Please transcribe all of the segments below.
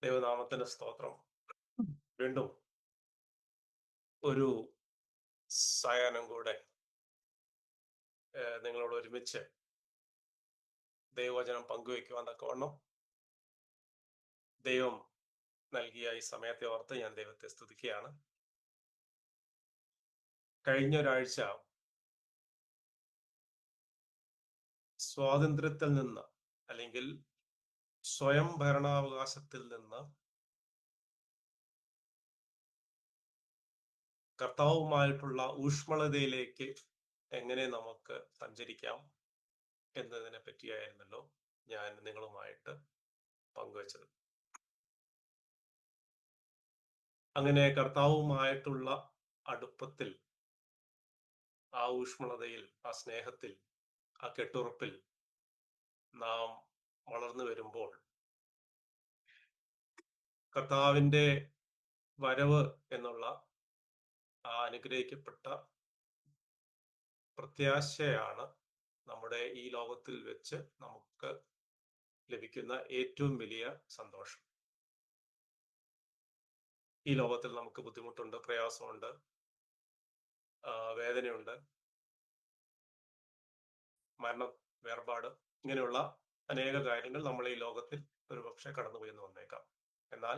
ദൈവനാമത്തിന് സ്തോത്രം. വീണ്ടും ഒരു സായാഹ്നം കൂടെ നിങ്ങളോട് ഒരുമിച്ച് ദൈവവചനം പങ്കുവയ്ക്കുവാൻ തക്കവണ്ണം ദൈവം നൽകിയ ഈ സമയത്തെ ഓർത്ത് ഞാൻ ദൈവത്തെ സ്തുതിക്കുകയാണ്. കഴിഞ്ഞ ഒരാഴ്ച സ്വാതന്ത്ര്യത്തിൽ നിന്ന് അല്ലെങ്കിൽ സ്വയം ഭരണാവകാശത്തിൽ നിന്ന് കർത്താവുമായിട്ടുള്ള ഊഷ്മളതയിലേക്ക് എങ്ങനെ നമുക്ക് സഞ്ചരിക്കാം എന്നതിനെ പറ്റിയായിരുന്നല്ലോ ഞാൻ നിങ്ങളുമായിട്ട് പങ്കുവച്ചത്. അങ്ങനെ കർത്താവുമായിട്ടുള്ള അടുപ്പത്തിൽ, ആ ഊഷ്മളതയിൽ, ആ സ്നേഹത്തിൽ, ആ കെട്ടുറപ്പിൽ നാം വളർന്നു വരുമ്പോൾ കർത്താവിൻ്റെ വരവ് എന്നുള്ള ആ അനുഗ്രഹിക്കപ്പെട്ട പ്രത്യാശയാണ് നമ്മുടെ ഈ ലോകത്തിൽ വെച്ച് നമുക്ക് ലഭിക്കുന്ന ഏറ്റവും വലിയ സന്തോഷം. ഈ ലോകത്തിൽ നമുക്ക് ബുദ്ധിമുട്ടുണ്ട്, പ്രയാസമുണ്ട്, വേദനയുണ്ട്, മരണം, വേർപാട്, ഇങ്ങനെയുള്ള അനേക കാര്യങ്ങൾ നമ്മൾ ഈ ലോകത്തിൽ ഒരുപക്ഷെ കടന്നുപോയി എന്ന് വന്നേക്കാം. എന്നാൽ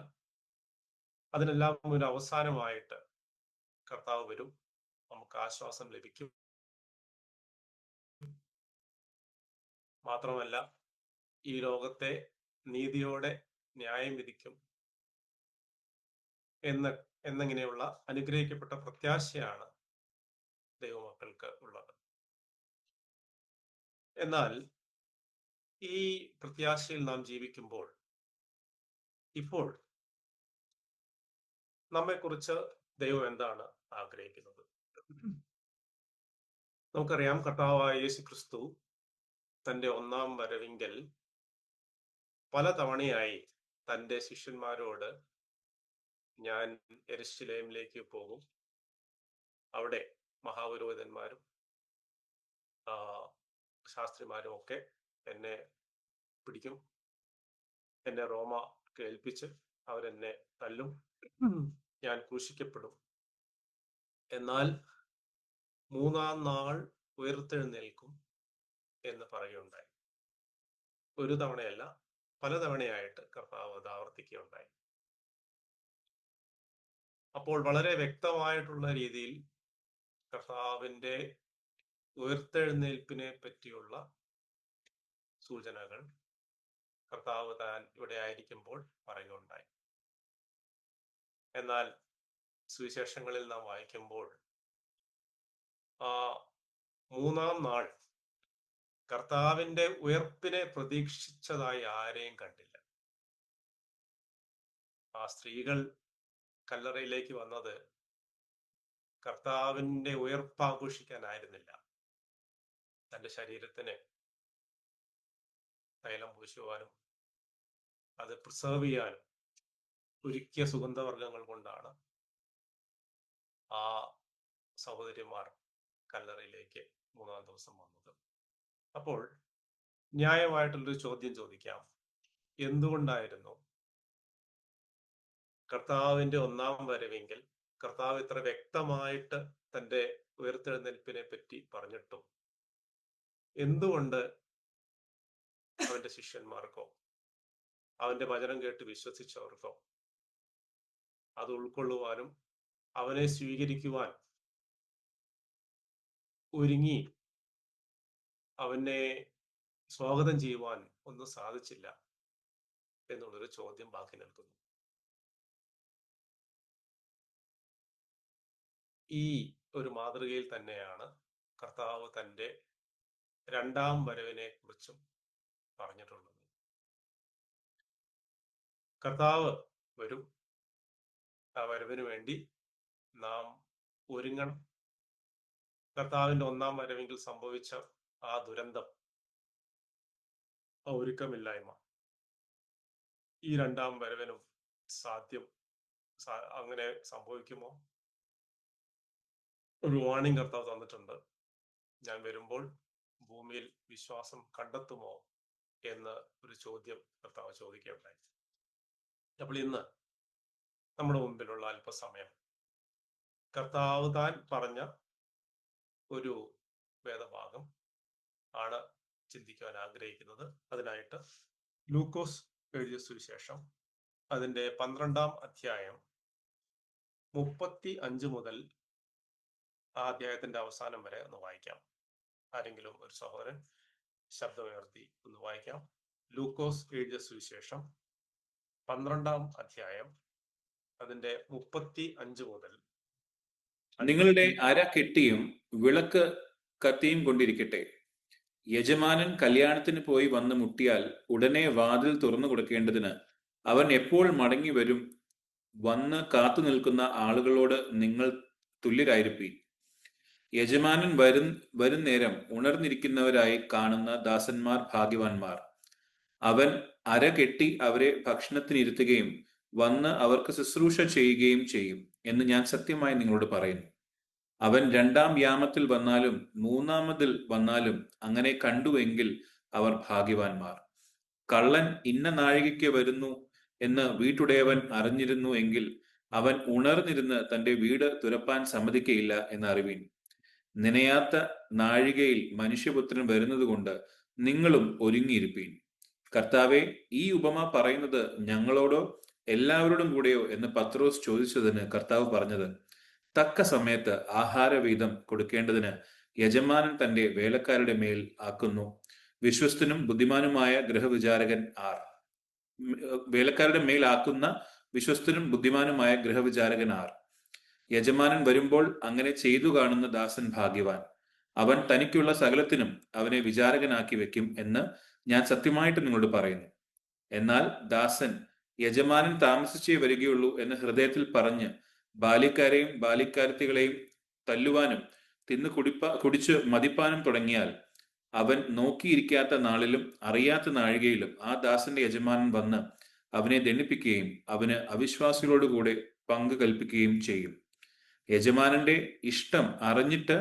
അതിനെല്ലാം ഒരു അവസാനമായിട്ട് കർത്താവ് വരും, നമുക്ക് ആശ്വാസം ലഭിക്കും. മാത്രമല്ല, ഈ ലോകത്തെ നീതിയോടെ ന്യായം വിധിക്കും എന്നിങ്ങനെയുള്ള അനുഗ്രഹിക്കപ്പെട്ട പ്രത്യാശയാണ് ദൈവമക്കൾക്ക് ഉള്ളത്. എന്നാൽ ഈ പ്രത്യാശയിൽ നാം ജീവിക്കുമ്പോൾ ഇപ്പോൾ നമ്മെക്കുറിച്ച് ദൈവം എന്താണ് ആഗ്രഹിക്കുന്നത്? നമുക്കറിയാം, കർത്താവായ യേശു ക്രിസ്തു തൻ്റെ ഒന്നാം വരവിങ്കൽ പലതവണയായി തൻ്റെ ശിഷ്യന്മാരോട് ഞാൻ യെരൂശലേമിലേക്ക് പോകും, അവിടെ മഹാപുരോഹിതന്മാരും ശാസ്ത്രിമാരും ഒക്കെ എന്നെ പിടിക്കും, എന്നെ റോമക്ക് ഏൽപ്പിച്ച് അവരെന്നെ തല്ലും, ഞാൻ ക്രൂശിക്കപ്പെടും, എന്നാൽ മൂന്നാം നാൾ ഉയർത്തെഴുന്നേൽക്കും എന്ന് പറയുകയുണ്ടായി. ഒരു തവണയല്ല, പലതവണയായിട്ട് കർത്താവ് അത് ആവർത്തിക്കുകയുണ്ടായി. അപ്പോൾ വളരെ വ്യക്തമായിട്ടുള്ള രീതിയിൽ കർത്താവിൻ്റെ ഉയർത്തെഴുന്നേൽപ്പിനെ പറ്റിയുള്ള സൂചനകൾ കർത്താവ് താൻ ഇവിടെ ആയിരിക്കുമ്പോൾ പറയുകയുണ്ടായി. എന്നാൽ സുവിശേഷങ്ങളിൽ നാം വായിക്കുമ്പോൾ ആ മൂന്നാം നാൾ കർത്താവിൻ്റെ ഉയർപ്പിനെ പ്രതീക്ഷിച്ചതായി ആരെയും കണ്ടില്ല. ആ സ്ത്രീകൾ കല്ലറയിലേക്ക് വന്നത് കർത്താവിൻ്റെ ഉയർപ്പ് ആഘോഷിക്കാനായിരുന്നില്ല, തൻ്റെ ശരീരത്തിന് തൈലം പൂശുവാനും അത് പ്രിസർവ് ചെയ്യാനും ഒരുക്കിയ സുഗന്ധവർഗങ്ങൾ കൊണ്ടാണ് ആ സഹോദരിമാർ കല്ലറയിലേക്ക് മൂന്നാം ദിവസം വന്നത്. അപ്പോൾ ന്യായമായിട്ടുള്ളൊരു ചോദ്യം ചോദിക്കാം, എന്തുകൊണ്ടായിരുന്നു കർത്താവിൻ്റെ ഒന്നാം വരവെങ്കിൽ കർത്താവ് ഇത്ര വ്യക്തമായിട്ട് തൻ്റെ ഉയർത്തെഴുന്നേൽപ്പിനെ പറ്റി പറഞ്ഞിട്ടും എന്തുകൊണ്ട് അവന്റെ ശിഷ്യന്മാർക്കോ അവന്റെ വചനം കേട്ട് വിശ്വസിച്ചവർക്കോ അത് ഉൾക്കൊള്ളുവാനും അവനെ സ്വീകരിക്കുവാൻ ഒരുങ്ങി അവനെ സ്വാഗതം ചെയ്യുവാൻ ഒന്നും സാധിച്ചില്ല എന്നുള്ളൊരു ചോദ്യം ബാക്കി നിൽക്കുന്നു. ഈ ഒരു മാതൃകയിൽ തന്നെയാണ് കർത്താവ് തൻ്റെ രണ്ടാം വരവിനെ കുറിച്ചും പറഞ്ഞിട്ടുള്ളത്. കർത്താവ് വരും, ആ വരവിന് വേണ്ടി നാം ഒരുങ്ങണം. കർത്താവിൻ്റെ ഒന്നാം വരവെങ്കിൽ സംഭവിച്ച ആ ദുരന്തം, ആ ഒരുക്കമില്ലായ്മ, ഈ രണ്ടാം വരവിനും അങ്ങനെ സംഭവിക്കുമോ? ഒരു വാണിംഗ് കർത്താവ് തന്നിട്ടുണ്ട്. ഞാൻ വരുമ്പോൾ ഭൂമിയിൽ വിശ്വാസം കണ്ടെത്തുമോ എന്ന് ഒരു ചോദ്യം കർത്താവ് ചോദിക്കുകയുണ്ടായി. അപ്പോൾ ഇന്ന് നമ്മുടെ മുമ്പിലുള്ള അല്പസമയം കർത്താവ് താൻ പറഞ്ഞ ഒരു വേദഭാഗം ആണ് ചിന്തിക്കുവാൻ ആഗ്രഹിക്കുന്നത്. അതിനായിട്ട് ലൂക്കോസ് എഴുതിയ സുവിശേഷം അതിന്റെ 12-ാം അധ്യായം 35 മുതൽ ആ അധ്യായത്തിന്റെ അവസാനം വരെ ഒന്ന് വായിക്കാം. ആരെങ്കിലും ഒരു സഹോദരൻ ശബ്ദമുയർത്തി ഒന്ന് വായിക്കാം. ലൂക്കോസ് എഴുതിയ സുവിശേഷം 12-ാം അധ്യായം അതിന്റെ 35 മുതൽ നിങ്ങളുടെ അര കെട്ടിയും വിളക്ക് കത്തിയും കൊണ്ടിരിക്കട്ടെ. യജമാനൻ കല്യാണത്തിന് പോയി വന്ന് മുട്ടിയാൽ ഉടനെ വാതിൽ തുറന്നു കൊടുക്കേണ്ടതിന് അവൻ എപ്പോൾ മടങ്ങി വരും വന്ന് കാത്തു നിൽക്കുന്ന ആളുകളോട് നിങ്ങൾ തുല്യരായിരിപ്പീൻ. യജമാനൻ വരും നേരം ഉണർന്നിരിക്കുന്നവരായി കാണുന്ന ദാസന്മാർ ഭാഗ്യവാന്മാർ. അവൻ അര കെട്ടി അവരെ ഭക്ഷണത്തിനിരുത്തുകയും വന്ന് അവർക്ക് ശുശ്രൂഷ ചെയ്യുകയും ചെയ്യും എന്ന് ഞാൻ സത്യമായി നിങ്ങളോട് പറയുന്നു. അവൻ 2-ാം യാമത്തിൽ വന്നാലും 3-ാമതിൽ വന്നാലും അങ്ങനെ കണ്ടുവെങ്കിൽ അവർ ഭാഗ്യവാന്മാർ. കള്ളൻ ഇന്ന നാഴികയ്ക്ക് വരുന്നു എന്ന് വീട്ടുടയവൻ അറിഞ്ഞിരുന്നു എങ്കിൽ അവൻ ഉണർന്നിരുന്ന് തന്റെ വീട് തുറപ്പാൻ സമ്മതിക്കയില്ല എന്ന് അറിവീൻ. നനയാത്ത നാഴികയിൽ മനുഷ്യപുത്രൻ വരുന്നതുകൊണ്ട് നിങ്ങളും ഒരുങ്ങിയിരിപ്പീൻ. കർത്താവെ, ഈ ഉപമ പറയുന്നത് ഞങ്ങളോടോ എല്ലാവരോടും കൂടെയോ എന്ന് പത്രോസ് ചോദിച്ചതിന് കർത്താവ് പറഞ്ഞത്, തക്ക സമയത്ത് ആഹാരവീതം കൊടുക്കേണ്ടതിന് യജമാനൻ തന്റെ വേലക്കാരുടെ മേൽ ആക്കുന്നു. വിശ്വസ്തനും ബുദ്ധിമാനുമായ ഗൃഹവിചാരകൻ ആർ? വേലക്കാരുടെ മേൽ ആക്കുന്ന വിശ്വസ്തനും ബുദ്ധിമാനുമായ ഗൃഹവിചാരകൻ ആർ? യജമാനൻ വരുമ്പോൾ അങ്ങനെ ചെയ്തു കാണുന്ന ദാസൻ ഭാഗ്യവാൻ. അവൻ തനിക്കുള്ള സകലത്തിനും അവനെ വിചാരകനാക്കി വെക്കും എന്ന് ഞാൻ സത്യമായിട്ട് നിങ്ങളോട് പറയുന്നു. എന്നാൽ ദാസൻ യജമാനൻ താമസിച്ചേ വരികയുള്ളൂ എന്ന് ഹൃദയത്തിൽ പറഞ്ഞ് ബാല്യക്കാരെയും ബാല്യക്കാരത്തികളെയും തല്ലുവാനും കുടിച്ച് മതിപ്പാനും തുടങ്ങിയാൽ അവൻ നോക്കിയിരിക്കാത്ത നാളിലും അറിയാത്ത നാഴികയിലും ആ ദാസന്റെ യജമാനൻ വന്ന് അവനെ ദണ്ഡിപ്പിക്കുകയും അവന് അവിശ്വാസികളോടുകൂടെ പങ്ക് കൽപ്പിക്കുകയും ചെയ്യും. യജമാനന്റെ ഇഷ്ടം അറിഞ്ഞിട്ട്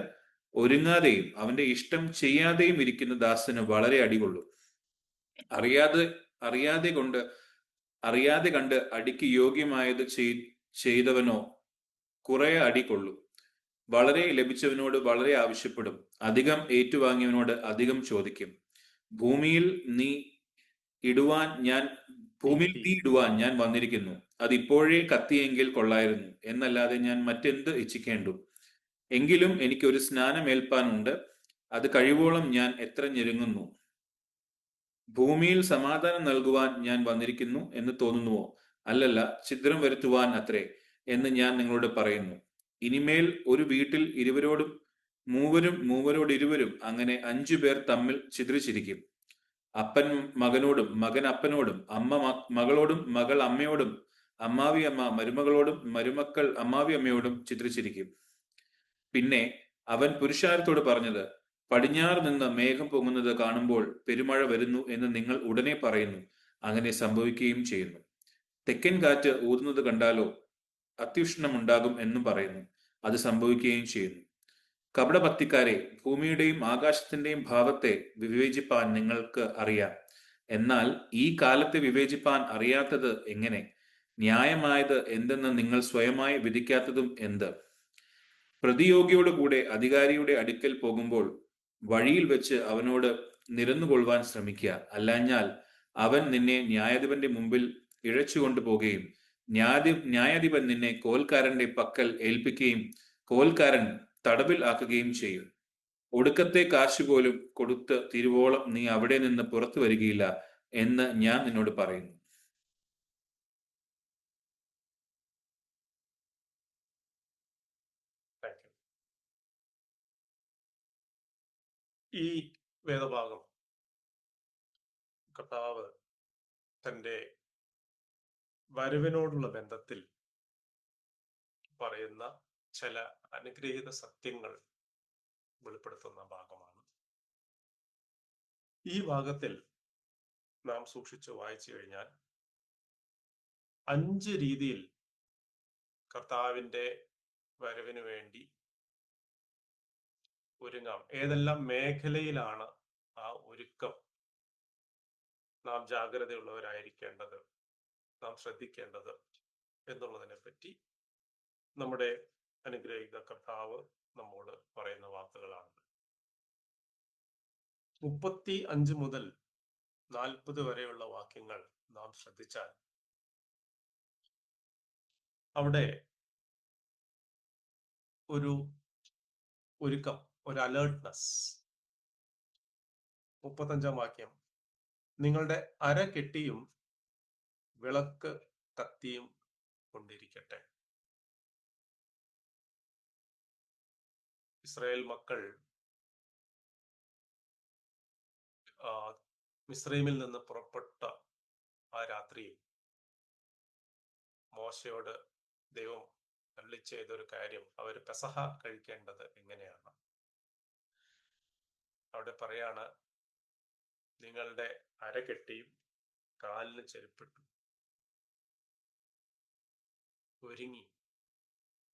ഒരുങ്ങാതെയും അവന്റെ ഇഷ്ടം ചെയ്യാതെയും ഇരിക്കുന്ന ദാസന് വളരെ അടികൊള്ളും. അറിയാതെ കണ്ട് അടിക്ക് യോഗ്യമായത് ചെയ്തവനോ കുറെ അടി കൊള്ളും. വളരെ ലഭിച്ചവനോട് വളരെ ആവശ്യപ്പെടും. അധികം ഏറ്റുവാങ്ങിയവനോട് അധികം ചോദിക്കും. ഭൂമിയിൽ തീ ഇടുവാൻ ഞാൻ വന്നിരിക്കുന്നു. അതിപ്പോഴേ കത്തിയെങ്കിൽ കൊള്ളായിരുന്നു എന്നല്ലാതെ ഞാൻ മറ്റെന്ത് ഇച്ഛിക്കേണ്ടു? എങ്കിലും എനിക്കൊരു സ്നാനമേൽപ്പാനുണ്ട്. അത് കഴിവോളം ഞാൻ എത്ര ഞെരുങ്ങുന്നു. ഭൂമിയിൽ സമാധാനം നൽകുവാൻ ഞാൻ വന്നിരിക്കുന്നു എന്ന് തോന്നുന്നുവോ? അല്ലല്ല, ഛിദ്രം വരുത്തുവാൻ അത്രേ എന്ന് ഞാൻ നിങ്ങളോട് പറയുന്നു. ഇനിമേൽ ഒരു വീട്ടിൽ മൂവരോട് ഇരുവരും അങ്ങനെ 5 പേർ തമ്മിൽ ഛിദ്രിച്ചിരിക്കും. അപ്പൻ മകനോടും മകൻ അപ്പനോടും അമ്മ മകളോടും മകൾ അമ്മയോടും അമ്മാവി അമ്മ മരുമകളോടും മരുമക്കൾ അമ്മാവി അമ്മയോടും ഛിദ്രിച്ചിരിക്കും. പിന്നെ അവൻ പുരുഷാരത്തോട് പറഞ്ഞത്, പടിഞ്ഞാറ് നിന്ന് മേഘം പൊങ്ങുന്നത് കാണുമ്പോൾ പെരുമഴ വരുന്നു എന്ന് നിങ്ങൾ ഉടനെ പറയുന്നു. അങ്ങനെ സംഭവിക്കുകയും ചെയ്യുന്നു. തെക്കൻ കാറ്റ് ഊതുന്നത് കണ്ടാലോ അത്യുഷ്ണമുണ്ടാകും എന്നും പറയുന്നു. അത് സംഭവിക്കുകയും ചെയ്യുന്നു. കപടഭക്തിക്കാരെ, ഭൂമിയുടെയും ആകാശത്തിന്റെയും ഭാവത്തെ വിവേചിപ്പാൻ നിങ്ങൾക്ക് അറിയാം. എന്നാൽ ഈ കാലത്തെ വിവേചിപ്പാൻ അറിയാത്തത് എങ്ങനെ? ന്യായമായത് എന്തെന്ന് നിങ്ങൾ സ്വയമായി വിധിക്കാത്തതും എന്ത്? പ്രതിയോഗിയോടുകൂടെ അധികാരിയുടെ അടുക്കൽ പോകുമ്പോൾ വഴിയിൽ വെച്ച് അവനോട് നിരന്നുകൊള്ളുവാൻ ശ്രമിക്കുക. അല്ലാഞ്ഞാൽ അവൻ നിന്നെ ന്യായാധിപന്റെ മുമ്പിൽ ഇഴച്ചുകൊണ്ടു പോകുകയും ന്യായാധിപൻ നിന്നെ കോൽക്കാരന്റെ പക്കൽ ഏൽപ്പിക്കുകയും കോൽക്കാരൻ തടവിൽ ആക്കുകയും ചെയ്യും. ഒടുക്കത്തെ കാശുപോലും കൊടുത്ത് തിരുവോളം നീ അവിടെ നിന്ന് പുറത്തു വരികയില്ല എന്ന് ഞാൻ നിന്നോട് പറയുന്നു. ഈ വേദഭാഗം കർത്താവ് തന്റെ വരവിനോടുള്ള ബന്ധത്തിൽ പറയുന്ന ചില അനുഗ്രഹീത സത്യങ്ങൾ വെളിപ്പെടുത്തുന്ന ഭാഗമാണ്. ഈ ഭാഗത്തിൽ നാം സൂക്ഷിച്ച് വായിച്ചു കഴിഞ്ഞാൽ 5 രീതിയിൽ കർത്താവിന്റെ വരവിന് വേണ്ടി ഒരുങ്ങാം. ഏതെല്ലാം മേഖലയിലാണ് ആ ഒരുക്കം നാം ജാഗ്രതയുള്ളവരായിരിക്കേണ്ടത്, നാം ശ്രദ്ധിക്കേണ്ടത് എന്നുള്ളതിനെ പറ്റി നമ്മുടെ അനുഗ്രഹീത കർത്താവ് നമ്മോട് പറയുന്ന വാക്കുകളാണ്. 35 മുതൽ 40 വരെയുള്ള വാക്യങ്ങൾ നാം ശ്രദ്ധിച്ചാൽ അവിടെ ഒരു ഒരുക്കം, ഒരു അലേർട്ട്നെസ്. 35-ാം വാക്യം, നിങ്ങളുടെ അര കെട്ടിയും വിളക്ക് കത്തിയും കൊണ്ടിരിക്കട്ടെ. ഇസ്രായേൽ മക്കൾ മിസ്രൈമിൽ നിന്ന് പുറപ്പെട്ട ആ രാത്രിയിൽ മോശയോട് ദൈവം അരുളി ചെയ്തൊരു കാര്യം, അവർ പെസഹ കഴിക്കേണ്ടത് എങ്ങനെയാണ്. അവിടെ പറയാണ്, നിങ്ങളുടെ അരകെട്ടിയും കാലിന് ചെരുപ്പിട്ടു ഒരുങ്ങി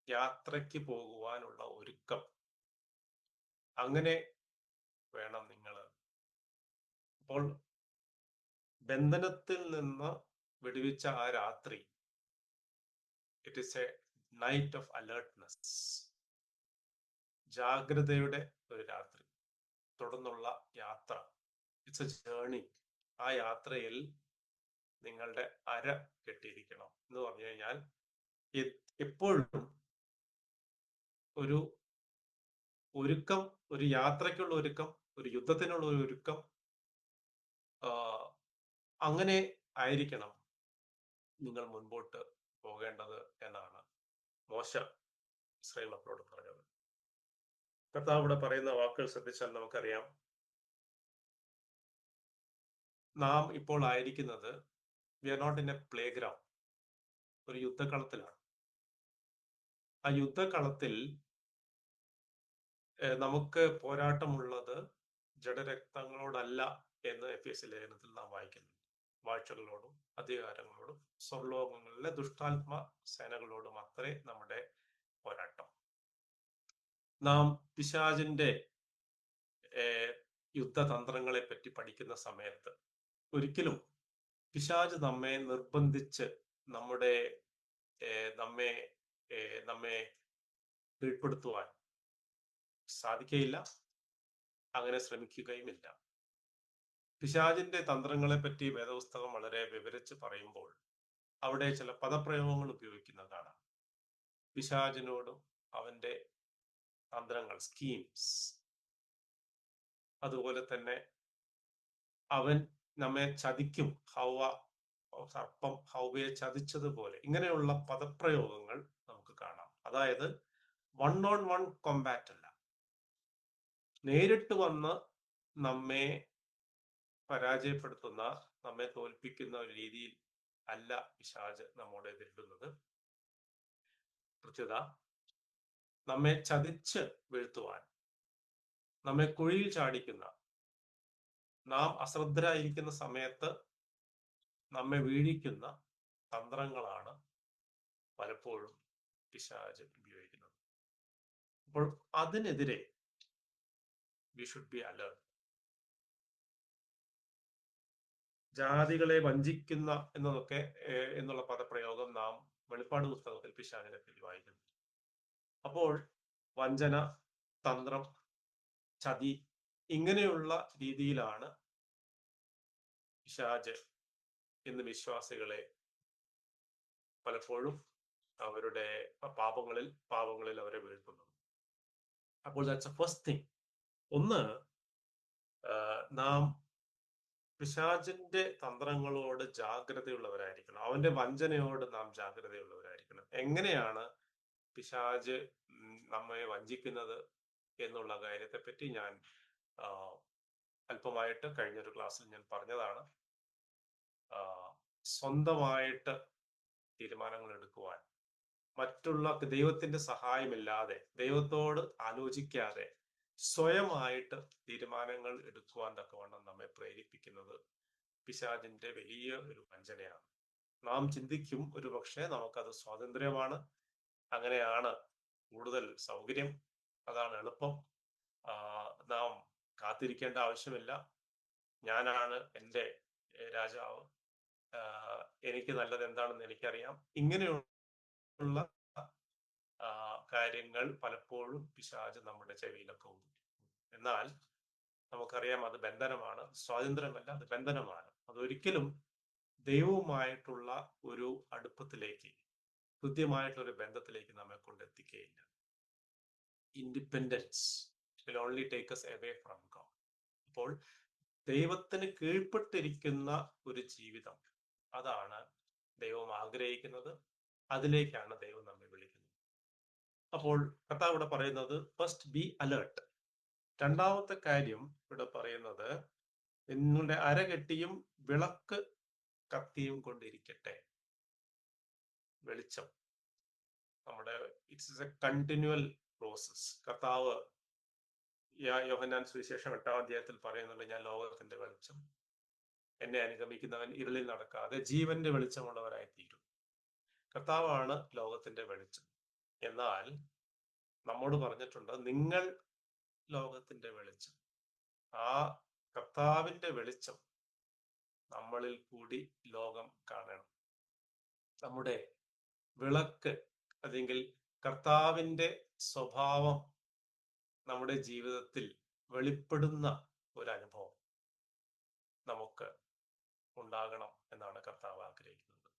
യാത്രയ്ക്ക് പോകുവാനുള്ള ഒരുക്കം, അങ്ങനെ വേണം നിങ്ങൾ. അപ്പോൾ ബന്ധനത്തിൽ നിന്ന് വിടുവിച്ച ആ രാത്രി, it is a night of alertness, ജാഗ്രതയുടെ ഒരു രാത്രി. തുടർന്നുള്ള യാത്ര, ഇറ്റ്സ് എ ജേർണി. ആ യാത്രയിൽ നിങ്ങളുടെ അര കെട്ടിയിരിക്കണം എന്ന് പറഞ്ഞു കഴിഞ്ഞാൽ എപ്പോഴും ഒരു ഒരുക്കം, ഒരു യാത്രയ്ക്കുള്ള ഒരുക്കം, ഒരു യുദ്ധത്തിനുള്ള ഒരു ഒരുക്കം, അങ്ങനെ ആയിരിക്കണം നിങ്ങൾ മുൻപോട്ട് പോകേണ്ടത് എന്നാണ് മോശ ഇസ്രായേൽ മക്കളോട് പറഞ്ഞത്. കർത്താവ് ഇവിടെ പറയുന്ന വാക്കുകൾ ശ്രദ്ധിച്ചാൽ നമുക്കറിയാം, നാം ഇപ്പോൾ ആയിരിക്കുന്നത് we are not in a playground, ഒരു യുദ്ധക്കളത്തിലാണ്. ആ യുദ്ധക്കളത്തിൽ നമുക്ക് പോരാട്ടമുള്ളത് ജഡരക്തങ്ങളോടല്ല എന്ന് എഫേസ്യ ലേഖനത്തിൽ നാം വായിക്കുന്നു. വാഴ്ചകളോടും അധികാരങ്ങളോടും സ്വർലോകങ്ങളിലെ ദുഷ്ടാത്മ സേനകളോടും അത്രേ നമ്മുടെ പോരാട്ടം. നാം പിശാചിന്റെ യുദ്ധതന്ത്രങ്ങളെ പറ്റി പഠിക്കുന്ന സമയത്ത് ഒരിക്കലും പിശാച് നമ്മെ നിർബന്ധിച്ച് നമ്മെ കീഴ്പ്പെടുത്തുവാൻ സാധിക്കുകയില്ല, അങ്ങനെ ശ്രമിക്കുകയുമില്ല. പിശാചിന്റെ തന്ത്രങ്ങളെ പറ്റി വേദപുസ്തകം വളരെ വിവരിച്ച് പറയുമ്പോൾ അവിടെ ചില പദപ്രയോഗങ്ങൾ ഉപയോഗിക്കുന്നത് കാണാം. പിശാചിനോടും അവന്റെ തന്ത്രങ്ങൾ, സ്കീംസ്, അതുപോലെ തന്നെ അവൻ നമ്മെ ചതിക്കും, സർപ്പം ഹൗവയെ ചതിച്ചതുപോലെ, ഇങ്ങനെയുള്ള പദപ്രയോഗങ്ങൾ നമുക്ക് കാണാം. അതായത് 1-on-1 കോമ്പാറ്റ് അല്ല, നേരിട്ട് വന്ന് നമ്മെ പരാജയപ്പെടുത്തുന്ന, നമ്മെ തോൽപ്പിക്കുന്ന ഒരു രീതിയിൽ അല്ല പിശാച് നമ്മോട് എതിരിടുന്നത്. പ്രത്യുത നമ്മെ ചതിച്ച് വീഴ്ത്തുവാൻ, നമ്മെ കുഴിയിൽ ചാടിക്കുന്ന, നാം അശ്രദ്ധരായിരിക്കുന്ന സമയത്ത് നമ്മെ വീഴിക്കുന്ന തന്ത്രങ്ങളാണ് പലപ്പോഴും പിശാച് ഉപയോഗിക്കുന്നത്. അപ്പോൾ അതിനെതിരെ വി ഷുഡ് ബി അലേർട്ട്. ജാതികളെ വഞ്ചിക്കുന്ന എന്നുള്ള പദപ്രയോഗം നാം വെളിപ്പാട് പുസ്തകത്തിൽ പിശാചിനെ പറ്റി വായിക്കുന്നു. അപ്പോൾ വഞ്ചന, തന്ത്രം, ചതി, ഇങ്ങനെയുള്ള രീതിയിലാണ് പിശാച് ഇന്ന് വിശ്വാസികളെ പലപ്പോഴും അവരുടെ പാപങ്ങളിൽ അവരെ വീഴ്ത്തുന്നത്. അപ്പോൾ ദാറ്റ്സ് എ ഫസ്റ്റ് തിങ്. ഒന്ന്, നാം പിശാചിന്റെ തന്ത്രങ്ങളോട് ജാഗ്രതയുള്ളവരായിരിക്കണം. അവന്റെ വഞ്ചനയോട് നാം ജാഗ്രതയുള്ളവരായിരിക്കണം. എങ്ങനെയാണ് പിശാച് നമ്മെ വഞ്ചിക്കുന്നത് എന്നുള്ള കാര്യത്തെപ്പറ്റി ഞാൻ അല്പമായിട്ട് കഴിഞ്ഞൊരു ക്ലാസ്സിൽ ഞാൻ പറഞ്ഞതാണ്. സ്വന്തമായിട്ട് തീരുമാനങ്ങൾ എടുക്കുവാൻ, മറ്റുള്ള ദൈവത്തിന്റെ സഹായമില്ലാതെ, ദൈവത്തോട് ആലോചിക്കാതെ സ്വയമായിട്ട് തീരുമാനങ്ങൾ എടുക്കുവാൻ തക്കവണ്ണം നമ്മെ പ്രേരിപ്പിക്കുന്നത് പിശാചിന്റെ വലിയ ഒരു വഞ്ചനയാണ്. നാം ചിന്തിക്കും ഒരു പക്ഷേ നമുക്കത് സ്വാതന്ത്ര്യമാണ്, അങ്ങനെയാണ് കൂടുതൽ സൗകര്യം, അതാണ് എളുപ്പം, നാം കാത്തിരിക്കേണ്ട ആവശ്യമില്ല, ഞാനാണ് എൻ്റെ രാജാവ്, എനിക്ക് നല്ലത് എന്താണെന്ന് എനിക്കറിയാം. ഇങ്ങനെയുള്ള കാര്യങ്ങൾ പലപ്പോഴും പിശാച് നമ്മുടെ ചെവിയിലൊക്കെ ഊതും. എന്നാൽ നമുക്കറിയാം അത് ബന്ധനമാണ്, സ്വാതന്ത്ര്യമല്ല, അത് ബന്ധനമാണ്. അതൊരിക്കലും ദൈവവുമായിട്ടുള്ള ഒരു അടുപ്പത്തിലേക്ക്, കൃത്യമായിട്ടുള്ള ഒരു ബന്ധത്തിലേക്ക് നമ്മെ കൊണ്ടെത്തിക്കുകയില്ല. Independence will only take us away from God. അപ്പോൾ ദൈവത്തിന് കീഴ്പ്പെട്ടിരിക്കുന്ന ഒരു ജീവിതം, അതാണ് ദൈവം ആഗ്രഹിക്കുന്നത്. അതിലേക്കാണ് ദൈവം നമ്മെ വിളിക്കുന്നത്. അപ്പോൾ കർത്താവ് ഇവിടെ പറയുന്നത് ഫസ്റ്റ് ബി അലേർട്ട്. രണ്ടാമത്തെ കാര്യം ഇവിടെ പറയുന്നത്, നിങ്ങളുടെ അരകെട്ടിയും വിളക്ക് കത്തിയും കൊണ്ടിരിക്കട്ടെ. വെളിച്ചം നമ്മുടെ ഇറ്റ്സ് എ കണ്ടിന്യൂവൽ പ്രോസസ്. കർത്താവ് യോഹന്നാൻ സുവിശേഷം 8-ാം അധ്യായത്തിൽ പറയുന്നുണ്ട്, ഞാൻ ലോകത്തിന്റെ വെളിച്ചം, എന്നെ അനുഗമിക്കുന്നവൻ ഇരുളിൽ നടക്കാതെ ജീവന്റെ വെളിച്ചമുള്ളവരായി തീരും. കർത്താവാണ് ലോകത്തിന്റെ വെളിച്ചം. എന്നാൽ നമ്മോട് പറഞ്ഞിട്ടുണ്ട്, നിങ്ങൾ ലോകത്തിന്റെ വെളിച്ചം. ആ കർത്താവിന്റെ വെളിച്ചം നമ്മളിൽ കൂടി ലോകം കാണണം. നമ്മുടെ വിളക്ക്, അല്ലെങ്കിൽ കർത്താവിന്റെ സ്വഭാവം നമ്മുടെ ജീവിതത്തിൽ വെളിപ്പെടുന്ന ഒരു അനുഭവം നമുക്ക് ഉണ്ടാകണം എന്നാണ് കർത്താവ് ആഗ്രഹിക്കുന്നത്.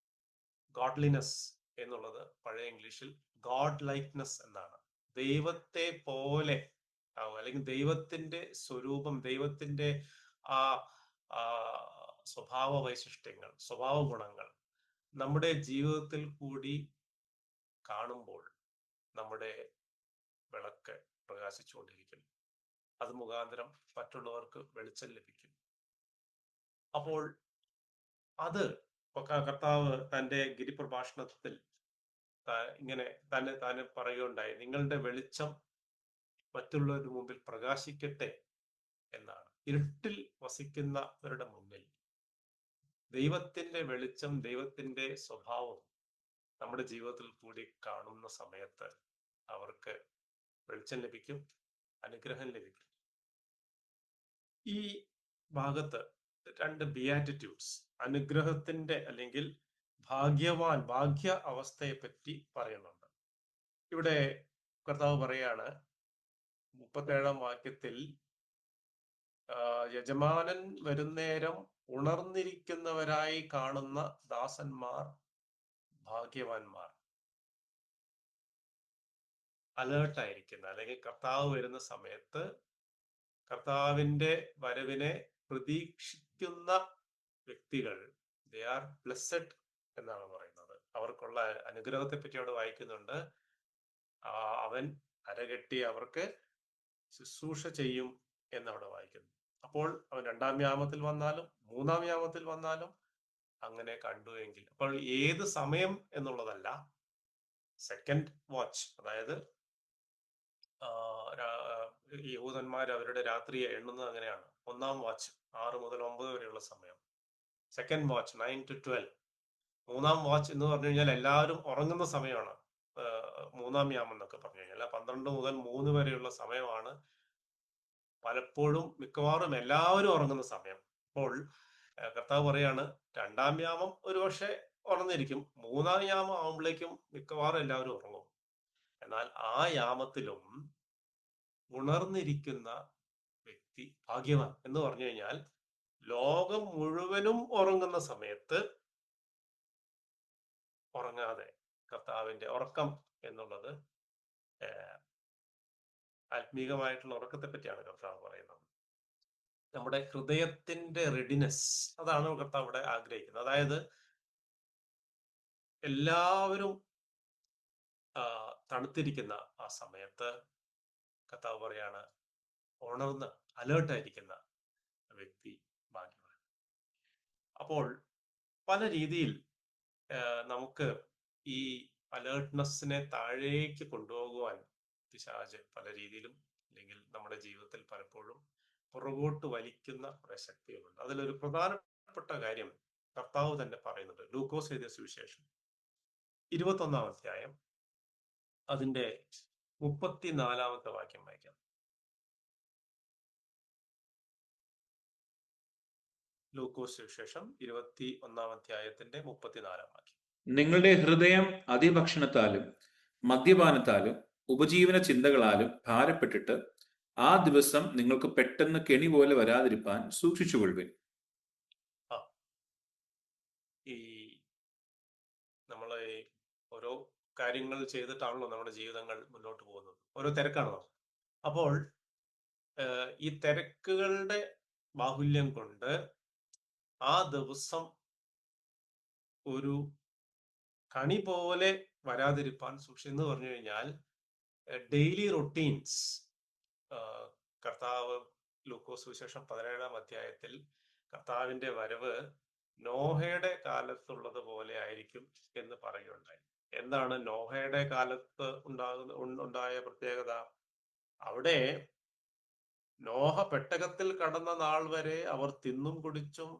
ഗോഡ്ലിനെസ് എന്നുള്ളത് പഴയ ഇംഗ്ലീഷിൽ ഗോഡ് ലൈക്നെസ് എന്നാണ്. ദൈവത്തെ പോലെ അല്ലെങ്കിൽ ദൈവത്തിന്റെ സ്വരൂപം, ദൈവത്തിന്റെ ആ സ്വഭാവ വൈശിഷ്ട്യങ്ങൾ, സ്വഭാവ ഗുണങ്ങൾ നമ്മുടെ ജീവിതത്തിൽ കൂടി കാണുമ്പോൾ നമ്മുടെ വിളക്ക് പ്രകാശിച്ചുകൊണ്ടിരിക്കും. അത് മുഖാന്തരം മറ്റുള്ളവർക്ക് വെളിച്ചം ലഭിക്കും. അപ്പോൾ അത് കർത്താവ് തന്റെ ഗിരിപ്രഭാഷണത്തിൽ ഇങ്ങനെ തന്നെ പറയുകയുണ്ടായി, നിങ്ങളുടെ വെളിച്ചം മറ്റുള്ളവരുടെ മുമ്പിൽ പ്രകാശിക്കട്ടെ എന്നാണ്. ഇരുട്ടിൽ വസിക്കുന്നവരുടെ മുന്നിൽ ദൈവത്തിന്റെ വെളിച്ചം, ദൈവത്തിന്റെ സ്വഭാവം നമ്മുടെ ജീവിതത്തിൽ കൂടി കാണുന്ന സമയത്ത് അവർക്ക് വെളിച്ചം ലഭിക്കും, അനുഗ്രഹം ലഭിക്കും. ഈ ഭാഗത്ത് 2 ബിയാറ്റിറ്റ്യൂഡ്സ്, അനുഗ്രഹത്തിന്റെ അല്ലെങ്കിൽ ഭാഗ്യ അവസ്ഥയെ പറ്റി പറയുന്നുണ്ട്. ഇവിടെ കർത്താവ് പറയാണ് 37-ാം വാക്യത്തിൽ, യജമാനൻ വരുന്നേരം ഉണർന്നിരിക്കുന്നവരായി കാണുന്ന ദാസന്മാർ ഭാഗ്യവാന്മാർ. അലേർട്ടായിരിക്കുന്ന, അല്ലെങ്കിൽ കർത്താവ് വരുന്ന സമയത്ത് കർത്താവിന്റെ വരവിനെ പ്രതീക്ഷിക്കുന്ന വ്യക്തികൾ, ദേ ആർ ബ്ലെസ്സഡ് എന്നാണ് പറയുന്നത്. അവർക്കുള്ള അനുഗ്രഹത്തെ പറ്റി അവിടെ വായിക്കുന്നുണ്ട്. അവൻ അരകെട്ടി അവർക്ക് ശുശ്രൂഷ ചെയ്യും എന്നവിടെ വായിക്കുന്നു. അപ്പോൾ അവൻ 2-ാം യാമത്തിൽ വന്നാലും 3-ാം യാമത്തിൽ വന്നാലും അങ്ങനെ കണ്ടു എങ്കിൽ, അപ്പോൾ ഏത് സമയം എന്നുള്ളതല്ല, സെക്കൻഡ് വാച്ച്, അതായത് യഹൂദന്മാർ അവരുടെ രാത്രിയെ എണ്ണുന്നത് അങ്ങനെയാണ്. 1-ാം വാച്ച് 6 മുതൽ 9 വരെയുള്ള സമയം, സെക്കൻഡ് വാച്ച് 9 to 12, 3-ാം വാച്ച് എന്ന് പറഞ്ഞു കഴിഞ്ഞാൽ എല്ലാവരും ഉറങ്ങുന്ന സമയമാണ്. 3-ാം യാമം എന്നൊക്കെ പറഞ്ഞു കഴിഞ്ഞാൽ 12 മുതൽ 3 വരെയുള്ള സമയമാണ് പലപ്പോഴും മിക്കവാറും എല്ലാവരും ഉറങ്ങുന്ന സമയം. അപ്പോൾ കർത്താവ് പറയാണ്, 2-ാം യാമം ഒരുപക്ഷെ ഉറന്നിരിക്കും, 3-ാം യാമം ആവുമ്പോഴേക്കും മിക്കവാറും എല്ലാവരും ഉറങ്ങും. എന്നാൽ ആ യാമത്തിലും ഉണർന്നിരിക്കുന്ന വ്യക്തി ഭാഗ്യവാൻ എന്ന് പറഞ്ഞു കഴിഞ്ഞാൽ, ലോകം മുഴുവനും ഉറങ്ങുന്ന സമയത്ത് ഉറങ്ങാതെ, കർത്താവിന്റെ ഉറക്കം എന്നുള്ളത് ആത്മീകമായിട്ടുള്ള ഉറക്കത്തെ പറ്റിയാണ് കർത്താവ് പറയുന്നത്. നമ്മുടെ ഹൃദയത്തിന്റെ റെഡിനെസ്, അതാണ് കർത്താവ് ഇവിടെ ആഗ്രഹിക്കുന്നത്. അതായത് എല്ലാവരും തണുത്തിരിക്കുന്ന ആ സമയത്ത് കർത്താവ് പറയാണ്, ഉണർന്ന് അലേർട്ടായിരിക്കുന്ന വ്യക്തി ഭാഗ്യവാൻ. അപ്പോൾ പല രീതിയിൽ നമുക്ക് ഈ അലേർട്ട്നെസ്സിനെ താഴേക്ക് കൊണ്ടുപോകുവാൻ പിശാച് പല രീതിയിലും, അല്ലെങ്കിൽ നമ്മുടെ ജീവിതത്തിൽ പലപ്പോഴും പുറകോട്ട് വലിക്കുന്ന പ്രസക്തികളുണ്ട്. അതിലൊരു പ്രധാനപ്പെട്ട കാര്യം കർത്താവ് തന്നെ പറയുന്നുണ്ട്. ലൂക്കോസ് എഴുതിയ സുവിശേഷം 21-ാം അധ്യായം അതിന്റെ 34-ാമത്തെ വാക്യം വായിക്കാം. ലൂക്കോസ് സുവിശേഷം 21 അധ്യായത്തിന്റെ 34 വാക്യം. നിങ്ങളുടെ ഹൃദയം അതിഭക്ഷണത്താലും മദ്യപാനത്താലും ഉപജീവന ചിന്തകളാലും ഭാരപ്പെട്ടിട്ട് ആ ദിവസം നിങ്ങൾക്ക് പെട്ടെന്ന് കെണി പോലെ വരാതിരിപ്പാൻ സൂക്ഷിച്ചുകൊള്ളുവിൻ. ആ ഈ നമ്മളെ ഓരോ കാര്യങ്ങൾ ചെയ്തിട്ടാണല്ലോ നമ്മുടെ ജീവിതങ്ങൾ മുന്നോട്ട് പോകുന്നത്. ഓരോ തിരക്കാണല്ലോ. അപ്പോൾ ഈ തിരക്കുകളുടെ ബാഹുല്യം കൊണ്ട് ആ ദിവസം ഒരു കണി പോലെ വരാതിരിപ്പാൻ സൂക്ഷിച്ചെന്ന് പറഞ്ഞു കഴിഞ്ഞാൽ ഡെയിലി റൊട്ടീൻസ്. കർത്താവ് ലൂക്കോസ് സുവിശേഷം 17 അധ്യായത്തിൽ കർത്താവിന്റെ വരവ് നോഹയുടെ കാലത്തുള്ളത് പോലെ ആയിരിക്കും എന്ന് പറയുകയുണ്ടായി. എന്താണ് നോഹയുടെ കാലത്ത് ഉണ്ടായ പ്രത്യേകത? അവിടെ നോഹ പെട്ടകത്തിൽ കടന്ന നാൾ വരെ അവർ തിന്നും കുടിച്ചും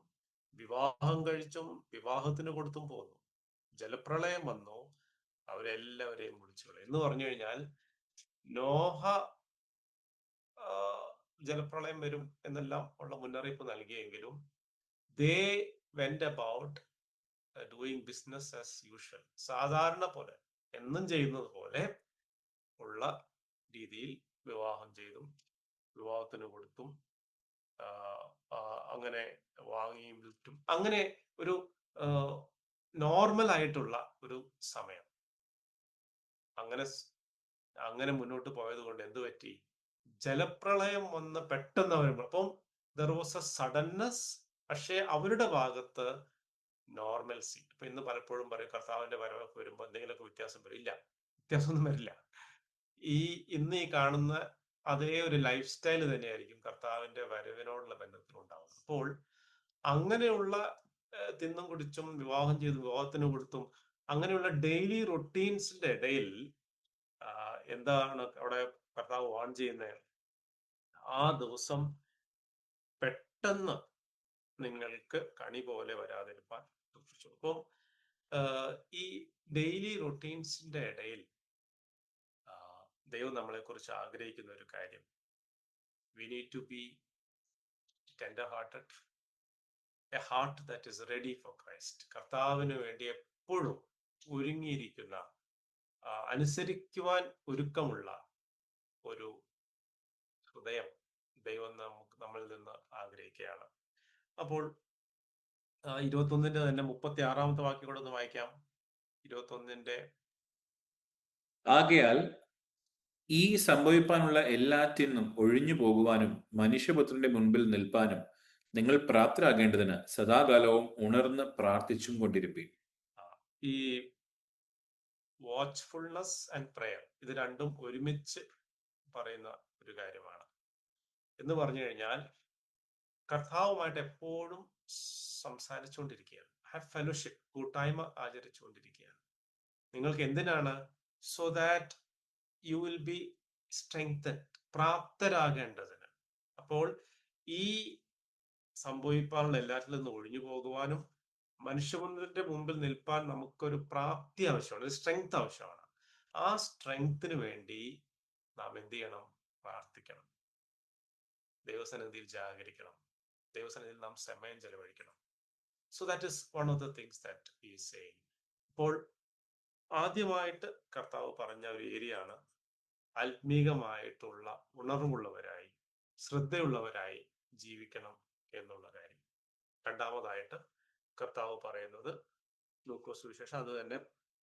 വിവാഹം കഴിച്ചും വിവാഹത്തിന് കൊടുത്തും പോന്നു. ജലപ്രളയം വന്നു, അവരെല്ലാവരെയും മുടിച്ചു കളയും. എന്ന് പറഞ്ഞു കഴിഞ്ഞാൽ നോഹ ജലപ്രളയം വരും എന്നെല്ലാം ഉള്ള മുന്നറിയിപ്പ് നൽകിയെങ്കിലും ദേ went about doing business as usual. സാധാരണ പോലെ, എന്നും ചെയ്യുന്നത് പോലെ ഉള്ള രീതിയിൽ വിവാഹം ചെയ്തും വിവാഹത്തിന് കൊടുത്തും അങ്ങനെ വാങ്ങിയും വിറ്റും അങ്ങനെ ഒരു നോർമൽ ആയിട്ടുള്ള ഒരു സമയം അങ്ങനെ മുന്നോട്ട് പോയത് കൊണ്ട് എന്ത് പറ്റി? ജലപ്രളയം വന്ന് പെട്ടെന്ന് അവർ, അപ്പം ദർ വാസ് എ സഡൻനെസ്. പക്ഷേ അവരുടെ ഭാഗത്ത് നോർമൽസി. ഇപ്പൊ ഇന്ന് പലപ്പോഴും പറയും കർത്താവിന്റെ വരവൊക്കെ വരുമ്പോൾ എന്തെങ്കിലുമൊക്കെ വ്യത്യാസം വരും. ഇല്ല, വ്യത്യാസമൊന്നും വരില്ല. ഇന്ന് ഈ കാണുന്ന അതേ ഒരു ലൈഫ് സ്റ്റൈൽ തന്നെയായിരിക്കും കർത്താവിന്റെ വരവിനോടുള്ള ബന്ധത്തിലുണ്ടാവുന്നത്. അപ്പോൾ അങ്ങനെയുള്ള തിന്നും കുടിച്ചും വിവാഹം ചെയ്ത് വിവാഹത്തിന് കൊടുത്തും അങ്ങനെയുള്ള ഡെയിലി റൊട്ടീൻസിന്റെ ഇടയിൽ എന്താണ് അവിടെ കർത്താവ് വാൺ ചെയ്യുന്നത്? ആ ദിവസം പെട്ടെന്ന് നിങ്ങൾക്ക് കണി പോലെ വരാതിരിക്കാൻ സൂക്ഷിച്ചു. അപ്പം ഈ ഡെയിലി റൊട്ടീൻസിന്റെ ഇടയിൽ ദൈവം നമ്മളെ കുറിച്ച് ആഗ്രഹിക്കുന്ന ഒരു കാര്യം, we need to be tender hearted, a heart that is ready for Christ. കർത്താവിന് വേണ്ടി എപ്പോഴും ഒരുങ്ങിയിരിക്കുന്ന, അനുസരിക്കുവാൻ ഒരുക്കമുള്ള ഒരു ഹൃദയം ദൈവം നമ്മളിൽ നിന്ന് ആഗ്രഹിക്കുകയാണ്. അപ്പോൾ 21 തന്നെ 36 വാക്യം കൂടെ ഒന്ന് വായിക്കാം. 21 ആകയാൽ ഈ സംഭവിപ്പാനുള്ള എല്ലാറ്റിനും ഒഴിഞ്ഞു പോകുവാനും മനുഷ്യപുത്രന്റെ മുൻപിൽ നിൽപ്പാനും നിങ്ങൾ പ്രാപ്തരാകേണ്ടതിന് സദാകാലവും ഉണർന്ന് പ്രാർത്ഥിച്ചും കൊണ്ടിരിപ്പീൻ. ഈ വാച്ച്ഫുൾനെസ് ആൻഡ് പ്രയർ, ഇത് രണ്ടും ഒരുമിച്ച് പറയുന്ന ഒരു കാര്യമാണ്. എന്ന് പറഞ്ഞു കഴിഞ്ഞാൽ കർത്താവുമായിട്ട് എപ്പോഴും സംസാരിച്ചുകൊണ്ടിരിക്കുകയാണ്. ഹാവ് ഫെലോഷിപ്പ്, കൂട്ടായ്മ ആചരിച്ചുകൊണ്ടിരിക്കുകയാണ്. നിങ്ങൾക്ക് എന്തിനാണ്? So that you will be strengthened, പ്രാപ്തരാകേണ്ടതിന്. അപ്പോൾ ഈ സംഭവിപ്പാനുള്ള എല്ലാറ്റിൽ നിന്ന് ഒഴിഞ്ഞു പോകുവാനും മനുഷ്യപുത്രന്റെ മുമ്പിൽ നിൽപ്പാൻ നമുക്കൊരു പ്രാപ്തി ആവശ്യമാണ്, ഒരു സ്ട്രെങ്ത് ആവശ്യമാണ്. ആ സ്ട്രെങ്ത്തിന് വേണ്ടി നാം എന്ത് ചെയ്യണം? പ്രാർത്ഥിക്കണം, ദൈവസന്നിധിയിൽ ജാഗരിക്കണം, ദൈവസന്നിധിയിൽ നാം സമയം ചെലവഴിക്കണം. So that is one of the things that he is saying. അപ്പോൾ ആദ്യമായിട്ട് കർത്താവ് പറഞ്ഞ ഒരു ഏരിയ ആണ് ആത്മീകമായിട്ടുള്ള ഉണർവുള്ളവരായി, ശ്രദ്ധയുള്ളവരായി ജീവിക്കണം എന്നുള്ള കാര്യം. രണ്ടാമതായിട്ട് കർത്താവ് പറയുന്നത് ലൂക്കോസ് സുവിശേഷം അത് തന്നെ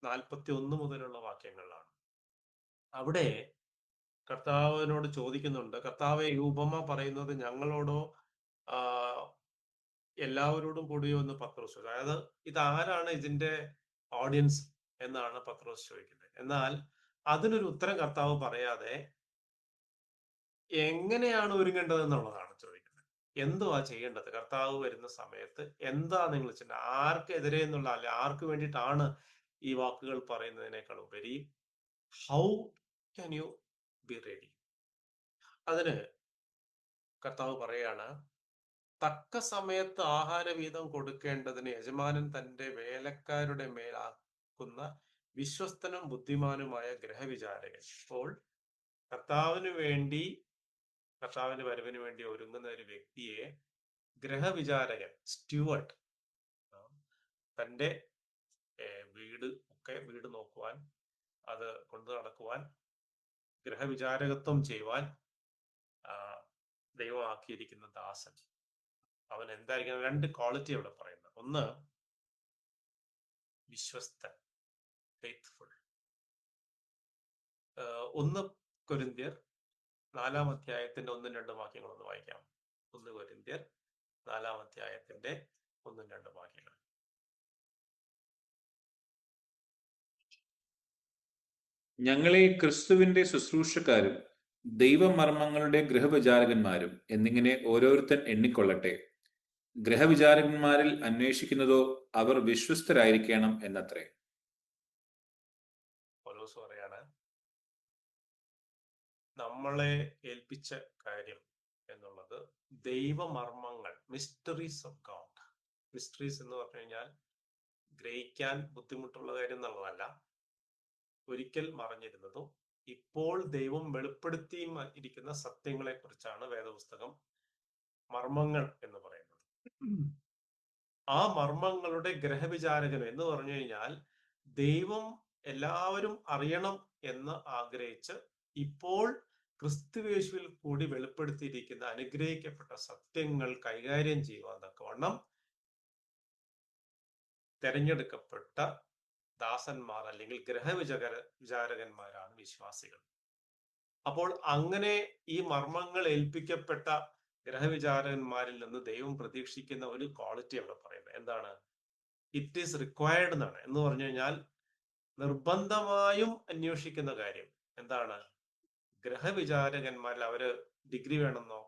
41 മുതലുള്ള വാക്യങ്ങളിലാണ്. അവിടെ കർത്താവിനോട് ചോദിക്കുന്നുണ്ട്, കർത്താവെ ഈ ഉപമ പറയുന്നത് ഞങ്ങളോടോ എല്ലാവരോടും കൂടിയോ എന്ന് പത്രോസ് ചോദിച്ചു. അതായത് ഇതാരാണ് ഇതിന്റെ ഓഡിയൻസ് എന്നാണ് പത്രോസ് ചോദിക്കുന്നത്. എന്നാൽ അതിനൊരു ഉത്തരം കർത്താവ് പറയാതെ എങ്ങനെയാണ് ഒരുങ്ങേണ്ടത് എന്നുള്ളതാണ് ചോദിക്കുന്നത്. എന്തുവാ ചെയ്യേണ്ടത്? കർത്താവ് വരുന്ന സമയത്ത് എന്താ നിങ്ങൾ ചെയ്യേണ്ടത്? ആർക്കെതിരെ എന്നുള്ള, അല്ലെ ആർക്ക് വേണ്ടിയിട്ടാണ് ഈ വാക്കുകൾ പറയുന്നതിനേക്കാൾ ഉപരി how can you be ready? അതിന് കർത്താവ് പറയാണ്, തക്ക സമയത്ത് ആഹാരവീതം കൊടുക്കേണ്ടതിന് യജമാനൻ തന്റെ വേലക്കാരുടെ മേലാക്കുന്ന വിശ്വസ്തനും ബുദ്ധിമാനുമായ ഗ്രഹവിചാരകൻ. അപ്പോൾ കർത്താവിന് വരവിന് വേണ്ടി ഒരുങ്ങുന്ന ഒരു വ്യക്തിയെ ഗ്രഹവിചാരകൻ സ്റ്റുവർട്ട് തൻ്റെ വീട് നോക്കുവാൻ, അത് കൊണ്ടു നടക്കുവാൻ, ഗ്രഹവിചാരകത്വം ചെയ്യുവാൻ ദൈവമാക്കിയിരിക്കുന്ന ദാസൻ. അവൻ എന്തായിരിക്കണം? 2 ക്വാളിറ്റി അവിടെ പറയുന്നത്. ഒന്ന്, വിശ്വസ്തൻ, ഫെയ്ത്ത്ഫുൾ. 1 കൊരിന്ത്യർ 4-ാം അധ്യായത്തിന്റെ 1-2 വാക്യങ്ങളൊന്ന് വായിക്കാം. 1 കൊരിന്ത്യർ 4-ാം അധ്യായത്തിന്റെ 1-2 വാക്യങ്ങൾ. ഞങ്ങളെ ക്രിസ്തുവിന്റെ ശുശ്രൂഷക്കാരും ദൈവമർമ്മങ്ങളുടെ ഗൃഹവിചാരകന്മാരും എന്നിങ്ങനെ ഓരോരുത്തൻ എണ്ണിക്കൊള്ളട്ടെ. ഗ്രഹവിചാരകന്മാരിൽ അന്വേഷിക്കുന്നതോ അവർ വിശ്വസ്തരായിരിക്കണം എന്നത്രേ. പൗലോസ് പറയാണ്, നമ്മളെ ഏൽപ്പിച്ച കാര്യം എന്നുള്ളത് ദൈവമർമ്മങ്ങൾ, മിസ്റ്ററീസ് ഓഫ് ഗോഡ്. മിസ്റ്ററീസ് എന്ന് പറഞ്ഞു കഴിഞ്ഞാൽ ഗ്രഹിക്കാൻ ബുദ്ധിമുട്ടുള്ള കാര്യം എന്നുള്ളതല്ല, ഒരിക്കൽ മറഞ്ഞിരുന്നതും ഇപ്പോൾ ദൈവം വെളിപ്പെടുത്തിയും ഇരിക്കുന്ന സത്യങ്ങളെ കുറിച്ചാണ് വേദപുസ്തകം മർമ്മങ്ങൾ എന്ന് പറയുന്നത്. ആ മർമ്മങ്ങളുടെ ഗ്രഹവിചാരകൻ എന്ന് പറഞ്ഞു കഴിഞ്ഞാൽ ദൈവം എല്ലാവരും അറിയണം എന്ന് ആഗ്രഹിച്ച് ഇപ്പോൾ ക്രിസ്തുയേശുവിൽ കൂടി വെളിപ്പെടുത്തിയിരിക്കുന്ന അനുഗ്രഹിക്കപ്പെട്ട സത്യങ്ങൾ കൈകാര്യം ചെയ്യുവാൻ തക്കവണ്ണം തെരഞ്ഞെടുക്കപ്പെട്ട ദാസന്മാർ അല്ലെങ്കിൽ വിചാരകന്മാരാണ് വിശ്വാസികൾ. അപ്പോൾ അങ്ങനെ ഈ മർമ്മങ്ങൾ ഏൽപ്പിക്കപ്പെട്ട ഗ്രഹവിചാരകന്മാരിൽ നിന്ന് ദൈവം പ്രതീക്ഷിക്കുന്ന ഒരു ക്വാളിറ്റി അവിടെ പറയുന്നത് എന്താണ്? ഇറ്റ് ഈസ് റിക്വയർഡ് എന്നാണ്. എന്ന് പറഞ്ഞു കഴിഞ്ഞാൽ നിർബന്ധമായും അന്വേഷിക്കുന്ന കാര്യം എന്താണ്? ഗ്രഹവിചാരകന്മാരിൽ അവര് ഡിഗ്രി വേണമെന്നോ,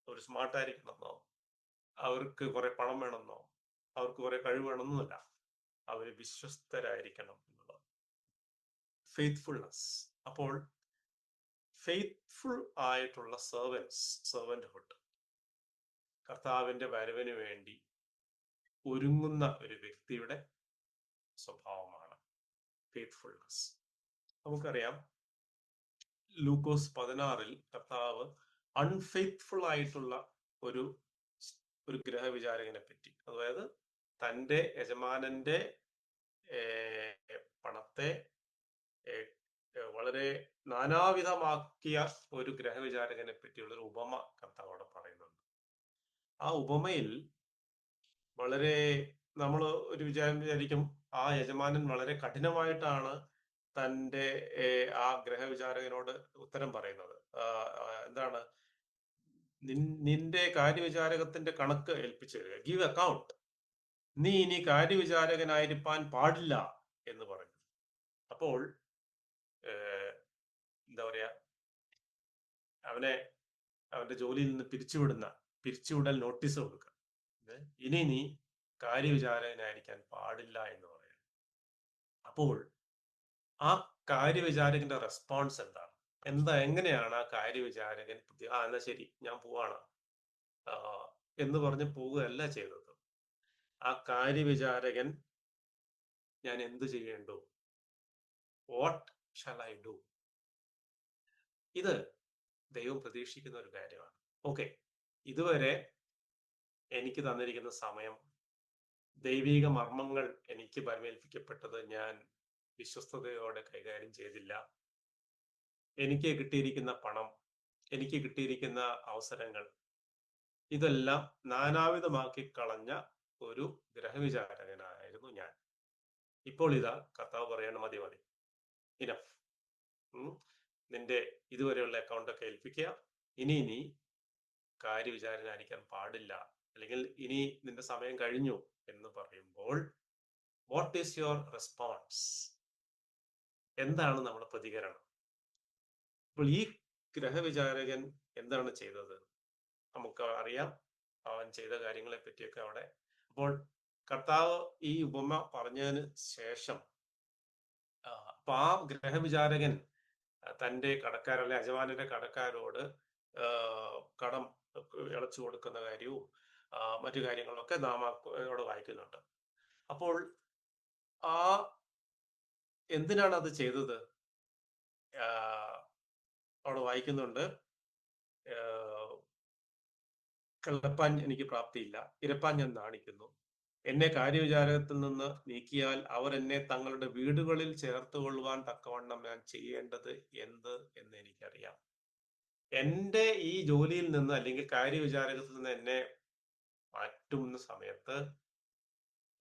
ഒരു സ്മാർട്ടായിരിക്കണമെന്നോ, അവർക്ക് കുറെ പണം വേണമെന്നോ, അവർക്ക് കുറെ കഴിവ് വേണമെന്നല്ല, അവര് വിശ്വസ്തരായിരിക്കണം എന്നുള്ളത്. ഫെയ്ത്ത്ഫുൾനെസ്. അപ്പോൾ ഫെയ്ത്ത്ഫുൾ ആയിട്ടുള്ള സെർവന്റ്ഹുഡ്, കർത്താവിന്റെ വരവിന് വേണ്ടി ഒരുങ്ങുന്ന ഒരു വ്യക്തിയുടെ സ്വഭാവമാണ് ഫെയ്ത്ത്ഫുൾനെസ്. നമുക്കറിയാം, ലൂക്കോസ് 16-ൽ കർത്താവ് അൺഫെയ്ത്ത്ഫുൾ ആയിട്ടുള്ള ഒരു ഗ്രഹവിചാരകനെ പറ്റി, അതായത് തൻ്റെ യജമാനന്റെ പണത്തെ വളരെ നാനാവിധമാക്കിയ ഒരു ഗ്രഹവിചാരകനെ പറ്റിയുള്ള ഒരു ഉപമ കർത്താവ് അവിടെ പറയുന്നുണ്ട്. ആ ഉപമയിൽ വളരെ നമ്മൾ ഒരു വിചാരിക്കും ആ യജമാനൻ വളരെ കഠിനമായിട്ടാണ് തൻ്റെ ആ ഗ്രഹവിചാരകനോട് ഉത്തരം പറയുന്നത്. എന്താണ്? നിന്റെ കാര്യവിചാരകത്തിന്റെ കണക്ക് ഏൽപ്പിച്ചു തരിക, ഗീവ് അക്കൗണ്ട്, നീ ഇനി കാര്യവിചാരകനായിരിക്കാൻ പാടില്ല എന്ന് പറഞ്ഞു. അപ്പോൾ എന്താ പറയാ, അവന്റെ ജോലിയിൽ നിന്ന് പിരിച്ചുവിടൽ നോട്ടീസ് കൊടുക്കുക. ഇനി നീ കാര്യവിചാരകനായിരിക്കാൻ പാടില്ല എന്ന് പറയാം. അപ്പോൾ ആ കാര്യവിചാരകന്റെ റെസ്പോൺസ് എന്താണ്? എങ്ങനെയാണ് ആ കാര്യവിചാരകൻ എന്നാ ശരി ഞാൻ പോവാണ് എന്ന് പറഞ്ഞ് പോവുകയല്ല ചെയ്തത്. ആ കാര്യവിചാരകൻ, ഞാൻ എന്ത് ചെയ്യേണ്ടു, വാട്ട് ഷാൽ ഐ ഡു? ഇത് ദൈവം പ്രതീക്ഷിക്കുന്ന ഒരു കാര്യമാണ്. ഓക്കെ, ഇതുവരെ എനിക്ക് തന്നിരിക്കുന്ന സമയം, ദൈവിക മർമ്മങ്ങൾ എനിക്ക് പരിമേൽപ്പിക്കപ്പെട്ടത് ഞാൻ വിശ്വസ്തയോടെ കൈകാര്യം ചെയ്തില്ല. എനിക്ക് കിട്ടിയിരിക്കുന്ന പണം, എനിക്ക് കിട്ടിയിരിക്കുന്ന അവസരങ്ങൾ, ഇതെല്ലാം നാനാവിധമാക്കി കളഞ്ഞ ഒരു ഗ്രഹവിചാരകനായിരുന്നു ഞാൻ. ഇപ്പോൾ ഇതാ കർത്താവ് പറയണം, മതി ഇനഫ്, നിന്റെ ഇതുവരെയുള്ള അക്കൗണ്ടൊക്കെ ഏൽപ്പിക്കുക, ഇനി നീ കാര്യവിചാരകനായിരിക്കാൻ പാടില്ല, അല്ലെങ്കിൽ ഇനി നിന്റെ സമയം കഴിഞ്ഞു എന്ന് പറയുമ്പോൾ വാട്ട് ഈസ് യുവർ റെസ്പോൺസ്? എന്താണ് നമ്മുടെ പ്രതികരണം? അപ്പോൾ ഈ ഗ്രഹവിചാരകൻ എന്താണ് ചെയ്തത്? നമുക്ക് അറിയാം അവൻ ചെയ്ത കാര്യങ്ങളെ പറ്റിയൊക്കെ അവിടെ. അപ്പോൾ കർത്താവ് ഈ ഉപമ പറഞ്ഞതിന് ശേഷം അപ്പൊ ആ ഗ്രഹവിചാരകൻ തൻ്റെ കടക്കാരല്ലെ യജമാനന്റെ കടക്കാരോട് കടം ഇളച്ചു കൊടുക്കുന്ന കാര്യവും മറ്റു കാര്യങ്ങളൊക്കെ നാം അവിടെ വായിക്കുന്നുണ്ട്. അപ്പോൾ എന്തിനാണ് അത് ചെയ്തത്? അവിടെ വായിക്കുന്നുണ്ട്, കിളപ്പാൻ എനിക്ക് പ്രാപ്തിയില്ല, ഇരപ്പാൻ ഞാൻ നാണിക്കുന്നു. എന്നെ കാര്യവിചാരകത്തിൽ നിന്ന് നീക്കിയാൽ അവർ എന്നെ തങ്ങളുടെ വീടുകളിൽ ചേർത്തുകൊള്ളുവാൻ തക്കവണ്ണം ഞാൻ ചെയ്യേണ്ടത് എന്ത് എന്ന് എനിക്കറിയാം. എന്റെ ഈ ജോലിയിൽ നിന്ന് അല്ലെങ്കിൽ കാര്യവിചാരകത്തിൽ നിന്ന് എന്നെ മാറ്റുന്ന സമയത്ത്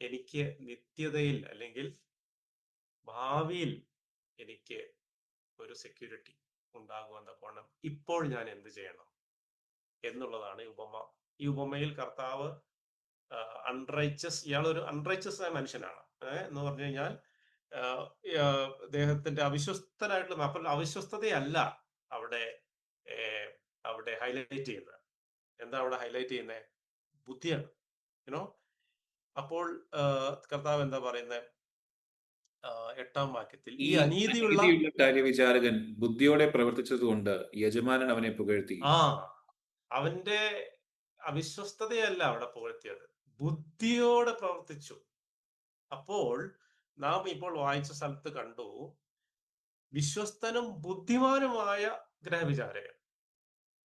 എനിക്ക് നിത്യതയിൽ അല്ലെങ്കിൽ ഭാവിയിൽ എനിക്ക് ഒരു സെക്യൂരിറ്റി ഉണ്ടാകുവാൻ തക്കവണ്ണം ഇപ്പോൾ ഞാൻ എന്ത് ചെയ്യണം എന്നുള്ളതാണ് ഈ ഉപമ. ഈ ഉപമയിൽ കർത്താവ് അൺറൈച്ചസ്, ഇയാളൊരു അൺറൈച്ചസ് ആയ മനുഷ്യനാണ് എന്ന് പറഞ്ഞു കഴിഞ്ഞാൽ അദ്ദേഹത്തിന്റെ അവിശ്വസ്തനായിട്ടുള്ള, അപ്പോൾ അവിശ്വസ്തതയല്ല അവിടെ അവിടെ ഹൈലൈറ്റ് ചെയ്യുന്നത്. എന്താ അവിടെ ഹൈലൈറ്റ് ചെയ്യുന്നത്? ബുദ്ധിയാണ്, യുനോ. അപ്പോൾ കർത്താവ് എന്താ പറയുന്നത്? 8-ാം വാക്യത്തിൽ ഈ ഈ അനീതിയുള്ള കാര്യവിചാരകൻ ബുദ്ധിയോടെ പ്രവർത്തിച്ചതുകൊണ്ട് യജമാനൻ അവനെ പുകഴ്ത്തി. അവന്റെ അവിശ്വസ്തതയല്ല അവിടെ പുകഴ്ത്തിയത്, ബുദ്ധിയോടെ പ്രവർത്തിച്ചു. അപ്പോൾ നാം ഇപ്പോൾ വായിച്ച സ്ഥലത്ത് കണ്ടു, വിശ്വസ്തനും ബുദ്ധിമാനുമായ ഗ്രഹവിചാരകൻ.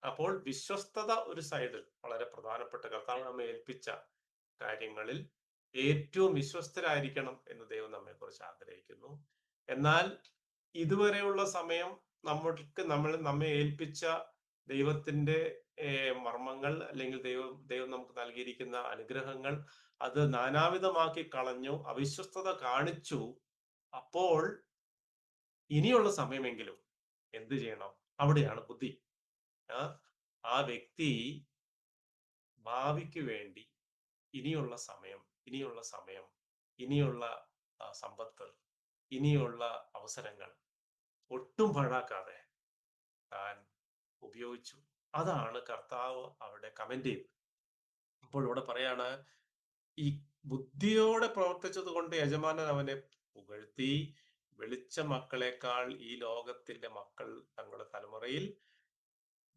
അപ്പോൾ വിശ്വസ്തത ഒരു സൈഡിൽ വളരെ പ്രധാനപ്പെട്ട, കർത്താവ് നമ്മെ ഏൽപ്പിച്ച കാര്യങ്ങളിൽ ഏറ്റവും വിശ്വസ്തരായിരിക്കണം എന്ന് ദൈവം നമ്മെക്കുറിച്ച് ആഗ്രഹിക്കുന്നു. എന്നാൽ ഇതുവരെയുള്ള സമയം നമ്മെ ഏൽപ്പിച്ച ദൈവത്തിന്റെ മർമ്മങ്ങൾ അല്ലെങ്കിൽ ദൈവം നമുക്ക് നൽകിയിരിക്കുന്ന അനുഗ്രഹങ്ങൾ അത് നാനാവിധമാക്കി കളഞ്ഞു, അവിശ്വസ്തത കാണിച്ചു. അപ്പോൾ ഇനിയുള്ള സമയമെങ്കിലും എന്ത് ചെയ്യണം? അവിടെയാണ് ബുദ്ധി. ആ വ്യക്തി ഭാവിക്ക് വേണ്ടി ഇനിയുള്ള സമയം, ഇനിയുള്ള സമ്പത്ത്, ഇനിയുള്ള അവസരങ്ങൾ ഒട്ടും പാഴാക്കാതെ താൻ ഉപയോഗിച്ചു. അതാണ് കർത്താവ് അവിടെ കമന്റ് ചെയ്തത്. അപ്പോൾ ഇവിടെ പറയാണ്, ഈ ബുദ്ധിയോടെ പ്രവർത്തിച്ചത് കൊണ്ട് യജമാനൻ അവനെ പുകഴ്ത്തി. വെളിച്ച മക്കളെക്കാൾ ഈ ലോകത്തിന്റെ മക്കൾ തങ്ങളുടെ തലമുറയിൽ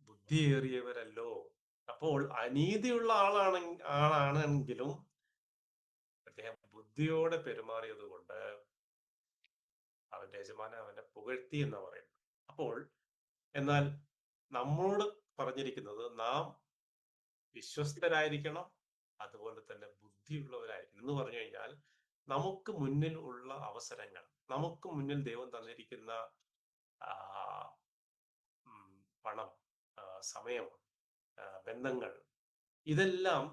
ബുദ്ധിയേറിയവരല്ലോ. അപ്പോൾ അനീതിയുള്ള ആളാണെങ്കിലും അദ്ദേഹം ബുദ്ധിയോടെ പെരുമാറിയത് കൊണ്ട് അവന്റെ യജമാനൻ അവനെ പുകഴ്ത്തി എന്ന് പറയുന്നത്. അപ്പോൾ എന്നാൽ നമ്മോട് പറഞ്ഞിരിക്കുന്നത് നാം വിശ്വസ്തരായിരിക്കണം, അതുപോലെ തന്നെ ബുദ്ധിയുള്ളവരായിരിക്കണം എന്ന് പറഞ്ഞു കഴിഞ്ഞാൽ നമുക്ക് മുന്നിൽ ഉള്ള അവസരങ്ങൾ, നമുക്ക് മുന്നിൽ ദൈവം തന്നിരിക്കുന്ന പണം, സമയം, ബന്ധങ്ങൾ, ഇതെല്ലാം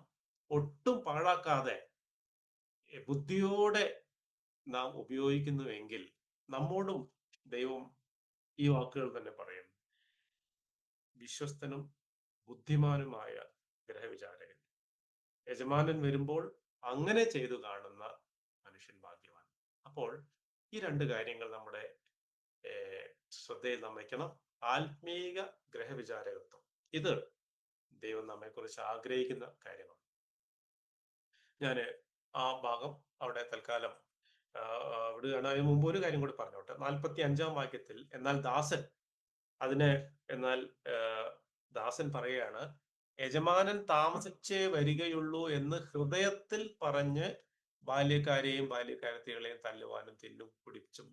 ഒട്ടും പാഴാക്കാതെ ബുദ്ധിയോടെ നാം ഉപയോഗിക്കുന്നുവെങ്കിൽ നമ്മോടും ദൈവം ഈ വാക്കുകൾ തന്നെ പറയും, വിശ്വസ്തനും ബുദ്ധിമാനുമായ ഗ്രഹവിചാരകൻ. യജമാനൻ വരുമ്പോൾ അങ്ങനെ ചെയ്തു കാണുന്ന മനുഷ്യൻ ഭാഗ്യവാൻ. അപ്പോൾ ഈ രണ്ട് കാര്യങ്ങൾ നമ്മുടെ ശ്രദ്ധയിൽ നാം വയ്ക്കണം. ആത്മീക ഗ്രഹവിചാരകത്വം, ഇത് ദൈവം നമ്മെക്കുറിച്ച് ആഗ്രഹിക്കുന്ന കാര്യമാണ്. ഞാൻ ആ ഭാഗം അവിടെ തൽക്കാലം വിടുകയാണ്. അതിന് മുമ്പ് ഒരു കാര്യം കൂടി പറഞ്ഞോട്ടെ. 45-ാം വാക്യത്തിൽ എന്നാൽ ദാസൻ പറയുകയാണ്, യജമാനൻ താമസിച്ചേ വരികയുള്ളൂ എന്ന് ഹൃദയത്തിൽ പറഞ്ഞ് ബാല്യക്കാരെയും ബാല്യക്കാരത്തികളെയും തല്ലുവാനും തിന്നും കുടിച്ചും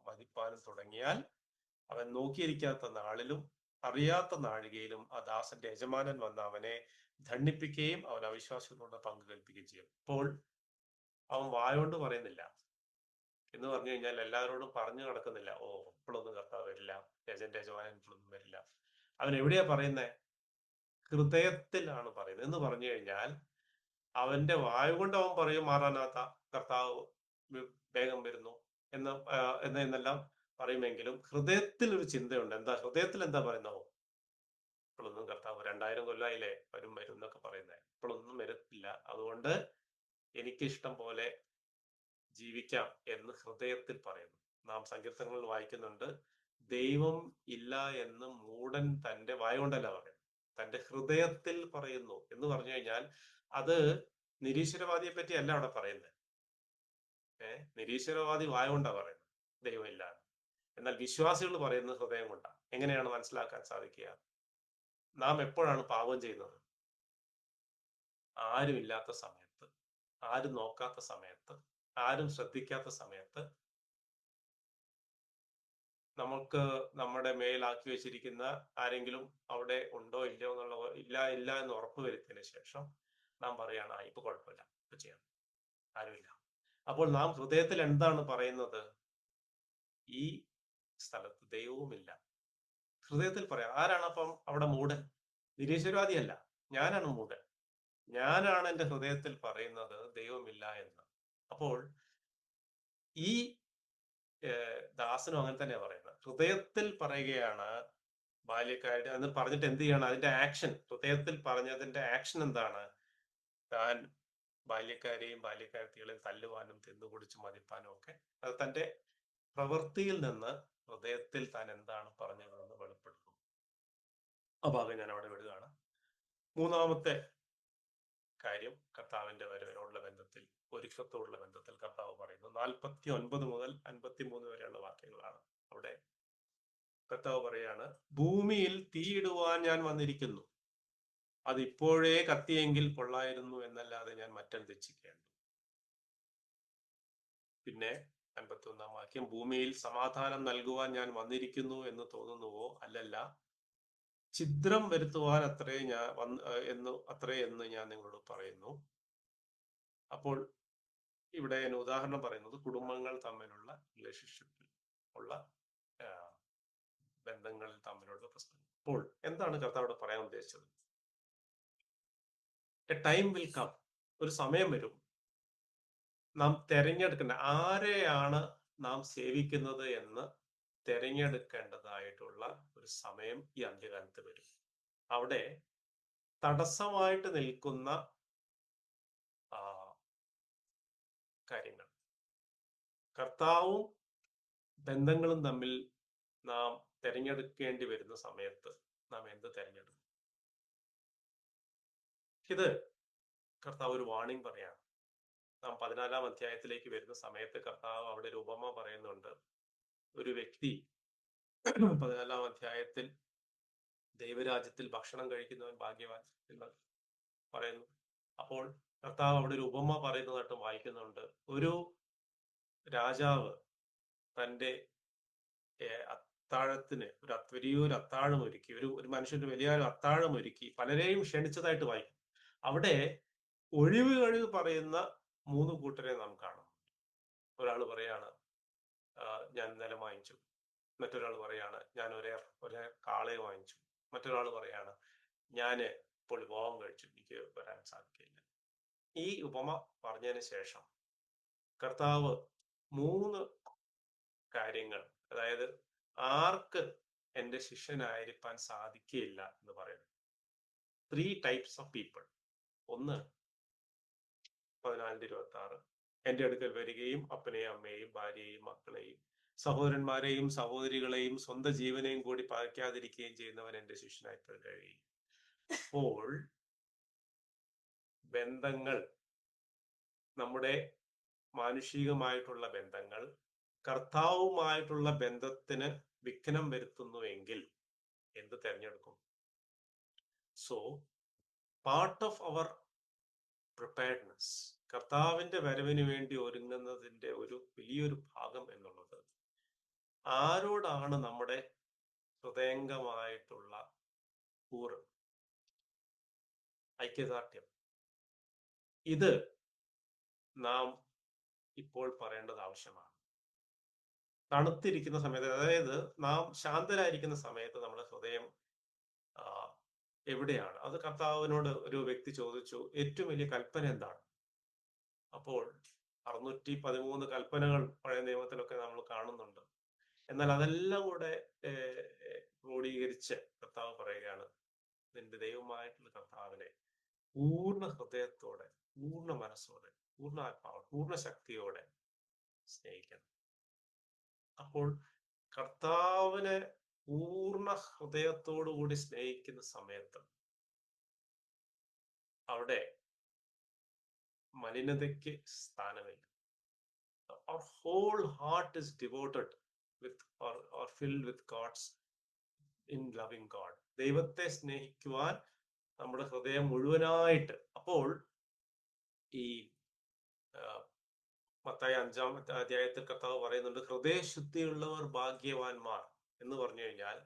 മതിപ്പാനും തുടങ്ങിയാൽ അവൻ നോക്കിയിരിക്കാത്ത നാളിലും അറിയാത്ത നാഴികയിലും ആ ദാസന്റെ യജമാനൻ വന്ന് അവനെ ദണ്ഡിപ്പിക്കുകയും അവൻ അവിശ്വാസത്തോടെ പങ്കു കൽപ്പിക്കുകയും ചെയ്യും. ഇപ്പോൾ അവൻ വായോണ്ട് പറയുന്നില്ല എന്ന് പറഞ്ഞു കഴിഞ്ഞാൽ എല്ലാവരോടും പറഞ്ഞു നടക്കുന്നില്ല, ഇപ്പോഴൊന്നും കർത്താവ് വരില്ല, യജമാനൻ ഇപ്പോഴൊന്നും വരില്ല. അവൻ എവിടെയാ പറയുന്നത്? ഹൃദയത്തിലാണ് പറയുന്നത്. എന്ന് പറഞ്ഞു കഴിഞ്ഞാൽ അവന്റെ വായ കൊണ്ട് അവൻ പറയും മാറാനാത്ത, കർത്താവ് വേഗം വരുന്നു എന്നെല്ലാം പറയുമെങ്കിലും ഹൃദയത്തിൽ ഒരു ചിന്തയുണ്ട്. ഹൃദയത്തിൽ എന്താ പറയുന്നോ? ഇപ്പോഴൊന്നും കർത്താവ് 2000 കൊല്ലായില്ലേ, വരും എന്നൊക്കെ പറയുന്നത്, ഇപ്പോഴൊന്നും വരത്തില്ല, അതുകൊണ്ട് എനിക്കിഷ്ടം പോലെ ജീവിക്കാം എന്ന് ഹൃദയത്തിൽ പറയുന്നു. നാം സങ്കീർത്തനങ്ങളിൽ വായിക്കുന്നുണ്ട്, ദൈവം ഇല്ല എന്ന് മൂഢൻ തന്റെ വായ കൊണ്ടല്ല പറയുന്നത്, തന്റെ ഹൃദയത്തിൽ പറയുന്നു എന്ന് പറഞ്ഞു കഴിഞ്ഞാൽ അത് നിരീശ്വരവാദിയെ പറ്റി അല്ല അവിടെ പറയുന്നത്. നിരീശ്വരവാദി വായ കൊണ്ടാ പറയുന്നത് ദൈവം ഇല്ല. എന്നാൽ വിശ്വാസികൾ പറയുന്നത് ഹൃദയം കൊണ്ടാണ്. എങ്ങനെയാണ് മനസ്സിലാക്കാൻ സാധിക്കുക? നാം എപ്പോഴാണ് പാപം ചെയ്യുന്നത്? ആരുമില്ലാത്ത സമയത്ത്, ആരും നോക്കാത്ത സമയത്ത്, ആരും ശ്രദ്ധിക്കാത്ത സമയത്ത് നമുക്ക് നമ്മുടെ മേലാക്കി വെച്ചിരിക്കുന്ന ആരെങ്കിലും അവിടെ ഉണ്ടോ ഇല്ലയോ ഇല്ല എന്ന് ഉറപ്പ് വരുത്തിയതിനു ശേഷം നാം പറയാണ് ഇപ്പൊ കുഴപ്പമില്ല, ഇപ്പൊ ചെയ്യാം, ആരുമില്ല. അപ്പോൾ നാം ഹൃദയത്തിൽ എന്താണ് പറയുന്നത്? ഈ സ്ഥലത്ത് ദൈവവുമില്ല. ഹൃദയത്തിൽ പറയാം. ആരാണ് അപ്പം അവിടെ മൂഢൻ? നിരീശ്വരവാദിയല്ല, ഞാനാണ് മൂഢൻ. ഞാനാണ് എൻ്റെ ഹൃദയത്തിൽ പറയുന്നത് ദൈവമില്ല എന്ന്. അപ്പോൾ ഈ ദാസനും അങ്ങനെ തന്നെയാണ് പറയുന്നത്. ഹൃദയത്തിൽ പറയുകയാണ് ബാല്യക്കാരുടെ എന്ന് പറഞ്ഞിട്ട് എന്ത് ചെയ്യണം? അതിന്റെ ആക്ഷൻ, ഹൃദയത്തിൽ പറഞ്ഞതിന്റെ ആക്ഷൻ എന്താണ്? താൻ ബാല്യക്കാരെയും ബാല്യക്കാരത്തികളെയും തല്ലുവാനും തിന്നുകുടിച്ച് മതിപ്പാനും ഒക്കെ അത് തന്റെ പ്രവൃത്തിയിൽ നിന്ന് ഹൃദയത്തിൽ താൻ എന്താണ് പറഞ്ഞതെന്ന് വെളിപ്പെടുത്തും. ആ ഭാഗം ഞാൻ അവിടെ വിടുകയാണ്. മൂന്നാമത്തെ കാര്യം കർത്താവിന്റെ വരവിനോടുള്ള ബന്ധത്തിൽ, ഒരുക്കത്തോടുള്ള ബന്ധത്തിൽ കർത്താവ് പറയുന്നു. 49 മുതൽ 53 വരെയുള്ള വാക്യങ്ങളാണ്. അവിടെ കർത്താവ് പറയാണ്, ഭൂമിയിൽ തീയിടുവാൻ ഞാൻ വന്നിരിക്കുന്നു, അതിപ്പോഴേ കത്തിയെങ്കിൽ കൊള്ളായിരുന്നു എന്നല്ലാതെ ഞാൻ മറ്റെന്ത് ഇച്ഛിക്കേണ്ടു. പിന്നെ 51 വാക്യം, ഭൂമിയിൽ സമാധാനം നൽകുവാൻ ഞാൻ വന്നിരിക്കുന്നു എന്ന് തോന്നുന്നുവോ? അല്ലല്ല, ഛിദ്രം വരുത്തുവാൻ അത്രേ എന്ന് ഞാൻ നിങ്ങളോട് പറയുന്നു. അപ്പോൾ ഇവിടെ ഞാൻ ഉദാഹരണം പറയുന്നത് കുടുംബങ്ങൾ തമ്മിലുള്ള റിലേഷൻഷിപ്പിൽ ഉള്ള ബന്ധങ്ങളിൽ തമ്മിലുള്ള പ്രശ്നം. അപ്പോൾ എന്താണ് കർത്താവ് പറയാൻ ഉദ്ദേശിച്ചത്? എ ടൈം വിൽ കം, ഒരു സമയം വരും, നാം തെരഞ്ഞെടുക്കേണ്ട ആരെയാണ് നാം സേവിക്കുന്നത് എന്ന് തെരഞ്ഞെടുക്കേണ്ടതായിട്ടുള്ള ഒരു സമയം ഈ അന്ത്യകാലത്ത് വരും. അവിടെ തടസ്സമായിട്ട് നിൽക്കുന്ന കാര്യങ്ങൾ, കർത്താവും ബന്ധങ്ങളും തമ്മിൽ നാം തെരഞ്ഞെടുക്കേണ്ടി വരുന്ന സമയത്ത് നാം എന്ത് തെരഞ്ഞെടുക്കും? ഇത് കർത്താവ് ഒരു വാണിംഗ് പറയാണ്. നാം 14-ാം അധ്യായത്തിലേക്ക് വരുന്ന സമയത്ത് കർത്താവ് അവിടെ ഒരു ഉപമ പറയുന്നുണ്ട്. ഒരു വ്യക്തി 14-ാം അധ്യായത്തിൽ ദൈവരാജ്യത്തിൽ ഭക്ഷണം കഴിക്കുന്നവൻ ഭാഗ്യവാൻ എന്ന് പറയുന്നു. അപ്പോൾ കർത്താവ് അവിടെ ഒരു ഉപമ പറയുന്നതായിട്ട് വായിക്കുന്നുണ്ട്. ഒരു രാജാവ് തൻ്റെ അത്താഴത്തിന് വലിയൊരു അത്താഴം ഒരുക്കി, ഒരു മനുഷ്യന്റെ വലിയൊരു അത്താഴം ഒരുക്കി പലരെയും ക്ഷണിച്ചതായിട്ട് വായിക്കും. അവിടെ ഒഴിവ് പറയുന്ന 3 കൂട്ടരെ നാം കാണും. ഒരാൾ പറയാണ്, ഞാൻ നിലം വാങ്ങിച്ചു. മറ്റൊരാൾ പറയാണ്, ഞാൻ ഒരേ കാളയെ വാങ്ങിച്ചു. മറ്റൊരാൾ പറയാണ്, ഞാൻ ഇപ്പോൾ വിവാഹം കഴിച്ചു, എനിക്ക് വരാൻ സാധിക്കില്ല. ഈ ഉപമ പറഞ്ഞതിന് ശേഷം കർത്താവ് 3 കാര്യങ്ങൾ, അതായത് ആർക്ക് എൻ്റെ ശിഷ്യനായിരിക്കാൻ സാധിക്കില്ല എന്ന് പറയുന്നു. 3 ടൈപ്സ് ഓഫ് പീപ്പിൾ. ഒന്ന്, 14-26, എൻ്റെ അടുക്കൽ വരികയും അപ്പനെയും അമ്മയെയും ഭാര്യയെയും മക്കളെയും സഹോദരന്മാരെയും സഹോദരികളെയും സ്വന്തം ജീവനെയും കൂടി പാലിക്കാതിരിക്കുകയും ചെയ്യുന്നവൻ എൻ്റെ ശിഷ്യനായി കഴിയും. അപ്പോൾ ബന്ധങ്ങൾ, നമ്മുടെ മാനുഷികമായിട്ടുള്ള ബന്ധങ്ങൾ കർത്താവുമായിട്ടുള്ള ബന്ധത്തിന് വിഘ്നം വരുത്തുന്നുവെങ്കിൽ എന്ത് തെരഞ്ഞെടുക്കും? So part of our preparedness, കർത്താവിന്റെ വരവിന് വേണ്ടി ഒരുങ്ങുന്നതിന്റെ ഒരു വലിയൊരു ഭാഗം എന്നുള്ളത് ആരോടാണ് നമ്മുടെ ഹൃദയംഗമായിട്ടുള്ള കൂറ്, ഐക്യദാർഢ്യം. ഇത് നാം ഇപ്പോൾ പറയേണ്ടത് ആവശ്യമാണ്. തണുത്തിരിക്കുന്ന സമയത്ത്, അതായത് നാം ശാന്തരായിരിക്കുന്ന സമയത്ത് നമ്മുടെ ഹൃദയം എവിടെയാണ്? അത് കർത്താവിനോട് ഒരു വ്യക്തി ചോദിച്ചു, ഏറ്റവും വലിയ കൽപ്പന എന്താണ്? അപ്പോൾ 613 കൽപ്പനകൾ പഴയ നിയമത്തിലൊക്കെ നമ്മൾ കാണുന്നുണ്ട്. എന്നാൽ അതെല്ലാം കൂടെ ക്രോഡീകരിച്ച് കർത്താവ് പറയുകയാണ്, നിന്റെ ദൈവമായിട്ടുള്ള കർത്താവിനെ പൂർണ്ണ ഹൃദയത്തോടെ, പൂർണ്ണ മനസ്സോടെ, പൂർണ്ണ ആത്മാവോടെ, പൂർണ്ണ ശക്തിയോടെ സ്നേഹിക്കണം. അപ്പോൾ കർത്താവിനെ പൂർണ്ണ ഹൃദയത്തോടു കൂടി സ്നേഹിക്കുന്ന സമയത്ത് അവിടെ മലിനതയ്ക്ക് സ്ഥാനമില്ല. Our whole heart is devoted with or filled with God's in loving God. ദൈവത്തെ സ്നേഹിക്കുവാൻ നമ്മുടെ ഹൃദയം മുഴുവനായിട്ട്. അപ്പോൾ ഈ മത്തായി 5-ാമത്തെ അധ്യായത്തിൽ കർത്താവ് പറയുന്നുണ്ട്, ഹൃദയശുദ്ധിയുള്ളവർ ഭാഗ്യവാന്മാർ എന്ന് പറഞ്ഞു കഴിഞ്ഞാൽ,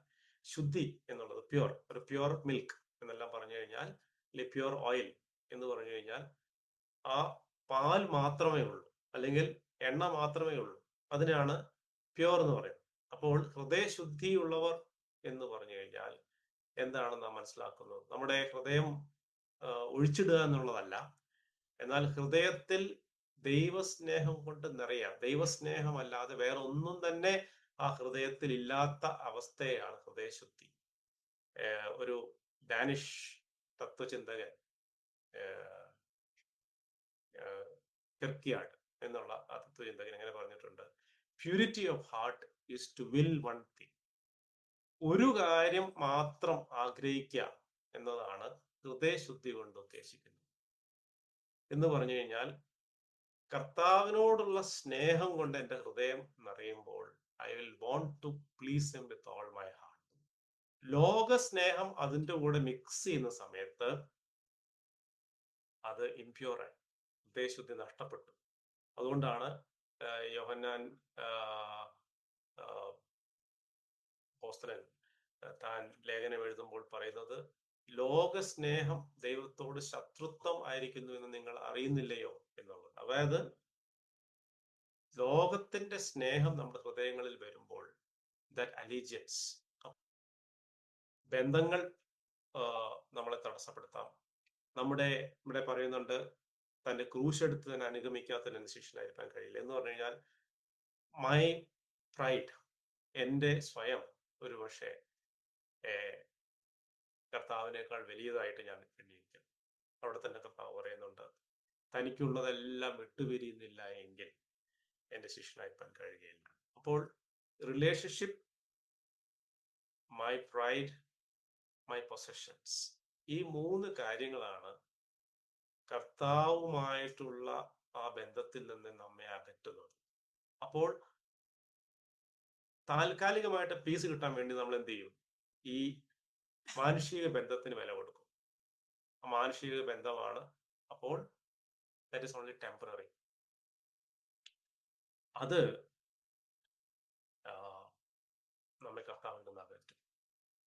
ശുദ്ധി എന്നുള്ളത് പ്യുവർ, ഒരു പ്യുവർ മിൽക്ക് എന്നെല്ലാം പറഞ്ഞു കഴിഞ്ഞാൽ, അല്ലെങ്കിൽ പ്യുവർ ഓയിൽ എന്ന് പറഞ്ഞു കഴിഞ്ഞാൽ ആ പാൽ മാത്രമേ ഉള്ളൂ, അല്ലെങ്കിൽ എണ്ണ മാത്രമേ ഉള്ളൂ. അതിനാണ് പ്യുവർ എന്ന് പറയുന്നത്. അപ്പോൾ ഹൃദയശുദ്ധിയുള്ളവർ എന്ന് പറഞ്ഞു കഴിഞ്ഞാൽ എന്താണ് നാം മനസ്സിലാക്കുന്നത്? നമ്മുടെ ഹൃദയം ഒഴിച്ചിടുക എന്നുള്ളതല്ല, എന്നാൽ ഹൃദയത്തിൽ ദൈവസ്നേഹം കൊണ്ട് നിറയാം. ദൈവസ്നേഹമല്ലാതെ വേറെ ഒന്നും തന്നെ ആ ഹൃദയത്തിൽ ഇല്ലാത്ത അവസ്ഥയാണ് ഹൃദയശുദ്ധി. ഒരു ഡാനിഷ് തത്വചിന്തകൻ കിർക്കിയാർഡ് എന്നുള്ള ആ തത്വചിന്തകൻ എങ്ങനെ പറഞ്ഞിട്ടുണ്ട്, purity of heart is to will one thing. ഒരു കാര്യം മാത്രം ആഗ്രഹിക്കുക എന്നതാണ് ഹൃദയശുദ്ധി കൊണ്ട് ഉദ്ദേശിക്കുന്നത്. എന്ന് പറഞ്ഞു കഴിഞ്ഞാൽ, കർത്താവിനോടുള്ള സ്നേഹം കൊണ്ട് എൻ്റെ ഹൃദയം നിറയുമ്പോൾ I will want to please him with all my heart. ലോക സ്നേഹം അതിൻ്റെ കൂടെ മിക്സ് ചെയ്യുന്ന സമയത്ത് അത് ഇംപ്യൂറായി, ഹൃദയശുദ്ധി നഷ്ടപ്പെട്ടു. അതുകൊണ്ടാണ് യോഹന്നാൻ അപ്പോസ്തലൻ താൻ ലേഖനം എഴുതുമ്പോൾ പറയുന്നത്, ലോക സ്നേഹം ദൈവത്തോട് ശത്രുത്വം ആയിരിക്കുന്നു എന്ന് നിങ്ങൾ അറിയുന്നില്ലയോ എന്നുള്ളത്. അതായത് ലോകത്തിന്റെ സ്നേഹം നമ്മുടെ ഹൃദയങ്ങളിൽ വരുമ്പോൾ ദാറ്റ് അലീജിയൻസ്, ബന്ധങ്ങൾ നമ്മളെ തടസ്സപ്പെടുത്താം. ഇവിടെ പറയുന്നുണ്ട്, തന്റെ ക്രൂശ് എടുത്ത് തന്നെ അനുഗമിക്കാത്തതിന് ശിഷ്യനായിരിക്കാൻ കഴിയില്ല എന്ന് പറഞ്ഞു കഴിഞ്ഞാൽ, മൈ പ്രൈഡ്, എൻ്റെ സ്വയം ഒരു പക്ഷേ കർത്താവിനേക്കാൾ വലിയതായിട്ട് ഞാൻ എണ്ണിയിരിക്കും. അവിടെ തന്നെ കർത്താവ് പറയുന്നുണ്ട്, തനിക്കുള്ളതെല്ലാം വിട്ടുപിരിയുന്നില്ല എങ്കിൽ എൻ്റെ ശിഷ്യനായിരിക്കാൻ കഴിയുകയില്ല. അപ്പോൾ relationship, my pride, my possessions, ഈ 3 കാര്യങ്ങളാണ് കർത്താവുമായിട്ടുള്ള ആ ബന്ധത്തിൽ നിന്ന് നമ്മെ അകറ്റുന്നത്. അപ്പോൾ താൽക്കാലികമായിട്ട് പീസ് കിട്ടാൻ വേണ്ടി നമ്മൾ എന്ത് ചെയ്യും? ഈ മാനുഷിക ബന്ധത്തിന് വില കൊടുക്കും. ആ മാനുഷിക ബന്ധമാണ് അപ്പോൾ ദാറ്റ് ഈസ് ഓൺലി ടെമ്പററി. അത് നമ്മെ കർത്താവിൽ നിന്ന് അകറ്റും.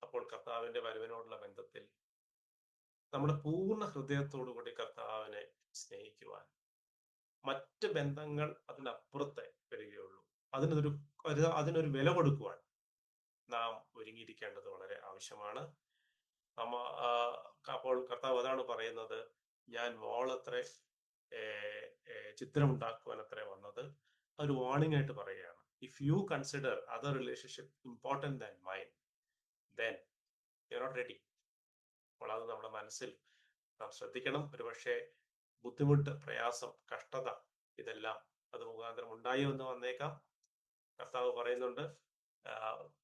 അപ്പോൾ കർത്താവിന്റെ വരവിനോടുള്ള ബന്ധത്തിൽ നമ്മുടെ പൂർണ്ണ ഹൃദയത്തോടു കൂടി കർത്താവിനെ സ്നേഹിക്കുവാൻ, മറ്റ് ബന്ധങ്ങൾ അതിനപ്പുറത്തെ വരികയുള്ളൂ. അതിനൊരു വില കൊടുക്കുവാൻ നാം ഒരുങ്ങിയിരിക്കേണ്ടത് വളരെ ആവശ്യമാണ്. അപ്പോൾ കർത്താവ് അതാണ് പറയുന്നത്, ഞാൻ മോളത്ര ചിത്രമുണ്ടാക്കുവാൻ അത്ര വന്നത്. ഒരു വാർണിംഗ് ആയിട്ട് പറയുകയാണ്. If you consider other relationship important than mine, then you are not ready. അപ്പോൾ അത് നമ്മുടെ മനസ്സിൽ നാം ശ്രദ്ധിക്കണം. ഒരുപക്ഷെ ബുദ്ധിമുട്ട്, പ്രയാസം, കഷ്ടത ഇതെല്ലാം അത് മുഖാന്തരം ഉണ്ടായി എന്ന് വന്നേക്കാം. കർത്താവ് പറയുന്നുണ്ട്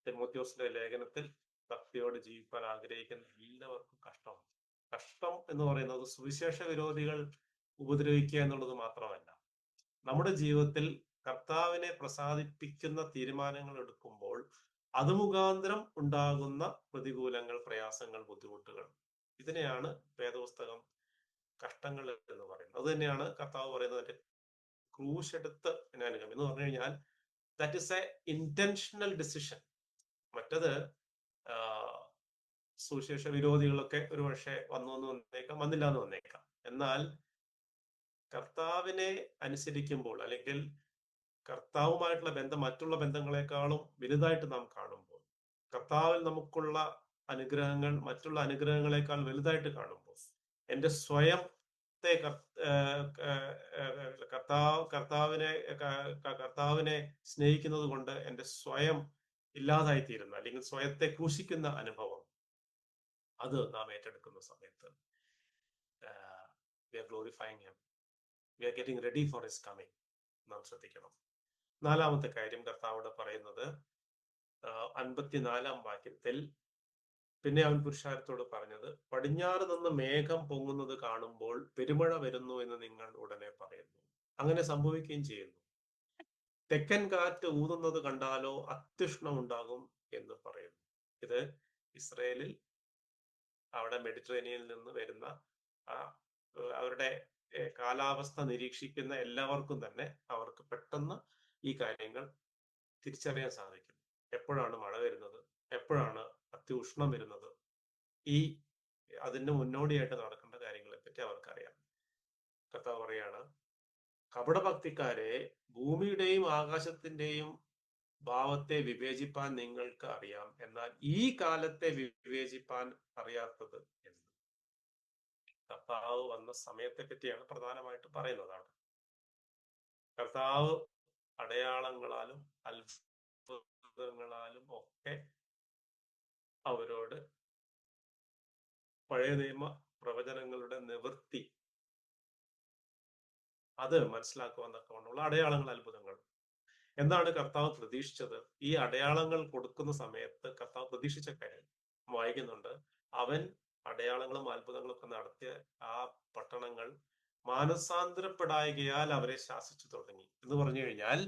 തിമോഥെയോസിന്റെ ലേഖനത്തിൽ, ഭക്തിയോട് ജീവിക്കാൻ ആഗ്രഹിക്കുന്ന എല്ലാവർക്കും കഷ്ടമാണ്. കഷ്ടം എന്ന് പറയുന്നത് സുവിശേഷ വിരോധികൾ ഉപദ്രവിക്കുക എന്നുള്ളത് മാത്രമല്ല, നമ്മുടെ ജീവിതത്തിൽ കർത്താവിനെ പ്രസാദിപ്പിക്കുന്ന തീരുമാനങ്ങൾ എടുക്കുമ്പോൾ അത് മുഖാന്തരം ഉണ്ടാകുന്ന പ്രതികൂലങ്ങൾ, പ്രയാസങ്ങൾ, ബുദ്ധിമുട്ടുകൾ, ഇതിനെയാണ് വേദപുസ്തകം കഷ്ടങ്ങൾ എന്ന് പറയുന്നത്. അത് തന്നെയാണ് കർത്താവ് പറയുന്നത്, ക്രൂശ് എടുത്ത് അനുഗമനം എന്ന് പറഞ്ഞു കഴിഞ്ഞാൽ that is A intentional decision. മറ്റത് സുവിശേഷ വിരോധികളൊക്കെ ഒരു പക്ഷേ വന്നു എന്ന് വന്നേക്കാം, വന്നില്ല എന്ന് വന്നേക്കാം. എന്നാൽ കർത്താവിനെ അനുസരിക്കുമ്പോൾ, അല്ലെങ്കിൽ കർത്താവുമായിട്ടുള്ള ബന്ധം മറ്റുള്ള ബന്ധങ്ങളെക്കാളും വലുതായിട്ട് നാം കാണുമ്പോൾ, കർത്താവിൽ നമുക്കുള്ള അനുഗ്രഹങ്ങൾ മറ്റുള്ള അനുഗ്രഹങ്ങളെക്കാൾ വലുതായിട്ട് കാണുമ്പോൾ, എൻ്റെ സ്വയത്തെ കർത്താവിനെ സ്നേഹിക്കുന്നത് കൊണ്ട് എൻ്റെ സ്വയം ഇല്ലാതായിത്തീരുന്ന, അല്ലെങ്കിൽ സ്വയത്തെ ക്രൂശിക്കുന്ന അനുഭവം, അത് നാം ഏറ്റെടുക്കുന്ന സമയത്ത് we are glorifying him, we are getting ready for his coming. നാം ശ്രദ്ധിക്കണം. 4-ാമത്തെ കാര്യം കർത്താവോട് പറയുന്നത് 54-ാം വാക്യത്തിൽ, പിന്നെ അവൻ പുരുഷാരത്തോട് പറഞ്ഞത്, പടിഞ്ഞാറ് നിന്ന് മേഘം പൊങ്ങുന്നത് കാണുമ്പോൾ പെരുമഴ വരുന്നു എന്ന് നിങ്ങൾ ഉടനെ പറയുന്നു. അങ്ങനെ സംഭവിക്കുകയും ചെയ്യുന്നു. തെക്കൻ കാറ്റ് ഊതുന്നത് കണ്ടാലോ അത്യുഷ്ണം ഉണ്ടാകും എന്ന് പറയുന്നു. ഇത് ഇസ്രയേലിൽ അവിടെ മെഡിറ്ററേനിയനിൽ നിന്ന് വരുന്ന അവരുടെ കാലാവസ്ഥ നിരീക്ഷിക്കുന്ന എല്ലാവർക്കും തന്നെ അവർക്ക് പെട്ടെന്ന് ഈ കാര്യങ്ങൾ തിരിച്ചറിയാൻ സാധിക്കും. എപ്പോഴാണ് മഴ വരുന്നത്, എപ്പോഴാണ് അത്യുഷ്ണം വരുന്നത്, ഈ അതിന് മുന്നോടിയായിട്ട് നടക്കേണ്ട കാര്യങ്ങളെ പറ്റി അവർക്കറിയാം. കർത്താവ് പറയാണ്, കപടഭക്തിക്കാരെ, ഭൂമിയുടെയും ആകാശത്തിന്റെയും ഭാവത്തെ വിവേചിപ്പാൻ നിങ്ങൾക്ക് അറിയാം, എന്നാൽ ഈ കാലത്തെ വിവേചിപ്പാൻ അറിയാത്തത് എന്ത്? കർത്താവ് വന്ന സമയത്തെ പറ്റിയാണ് പ്രധാനമായിട്ട് പറയുന്നതാണ്. കർത്താവ് അടയാളങ്ങളാലും അത്ഭുതങ്ങളാലും ഒക്കെ അവരോട് പഴയ നിയമ പ്രവചനങ്ങളുടെ നിവൃത്തി അത് മനസ്സിലാക്കുവാൻ തക്കവണ്ണമുള്ള അടയാളങ്ങൾ, അത്ഭുതങ്ങൾ. എന്താണ് കർത്താവ് പ്രതീക്ഷിച്ചത്? ഈ അടയാളങ്ങൾ കൊടുക്കുന്ന സമയത്ത് കർത്താവ് പ്രതീക്ഷിച്ച കാര്യം വായിക്കുന്നുണ്ട്. അവൻ അടയാളങ്ങളും അത്ഭുതങ്ങളും ഒക്കെ നടത്തിയ ആ പട്ടണങ്ങൾ മാനസാന്തരപ്പെടായികയാൽ അവരെ ശാസിച്ചു തുടങ്ങി എന്ന് പറഞ്ഞു കഴിഞ്ഞാൽ,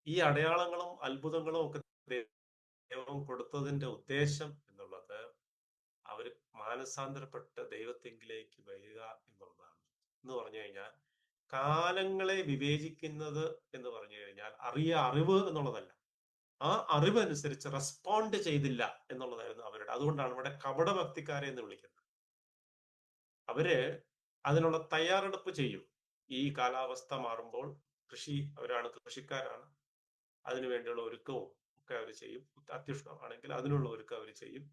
ഈ അടയാളങ്ങളും അത്ഭുതങ്ങളും ഒക്കെ ദൈവം കൊടുത്തതിന്റെ ഉദ്ദേശം എന്നുള്ളത് അവര് മാനസാന്തരപ്പെട്ട് ദൈവത്തെങ്കിലേക്ക് വരിക എന്നുള്ളതാണ്. എന്ന് പറഞ്ഞു കഴിഞ്ഞാൽ, കാലങ്ങളെ വിവേചിക്കുന്നത് എന്ന് പറഞ്ഞു കഴിഞ്ഞാൽ അറിവ് എന്നുള്ളതല്ല, ആ അറിവ് അനുസരിച്ച് റെസ്പോണ്ട് ചെയ്തില്ല എന്നുള്ളതായിരുന്നു അവരുടെ. അതുകൊണ്ടാണ് ഇവിടെ കപടഭക്തിക്കാരെ എന്ന് വിളിക്കുന്നത്. അവര് അതിനുള്ള തയ്യാറെടുപ്പ് ചെയ്യും. ഈ കാലാവസ്ഥ മാറുമ്പോൾ അവരാണ് കൃഷിക്കാരാണ്, അതിനുവേണ്ടിയുള്ള ഒരുക്കവും ഒക്കെ അവർ ചെയ്യും. അത്യുഷ്ണമാണെങ്കിൽ അതിനുള്ള ഒരുക്കം അവർ ചെയ്യും.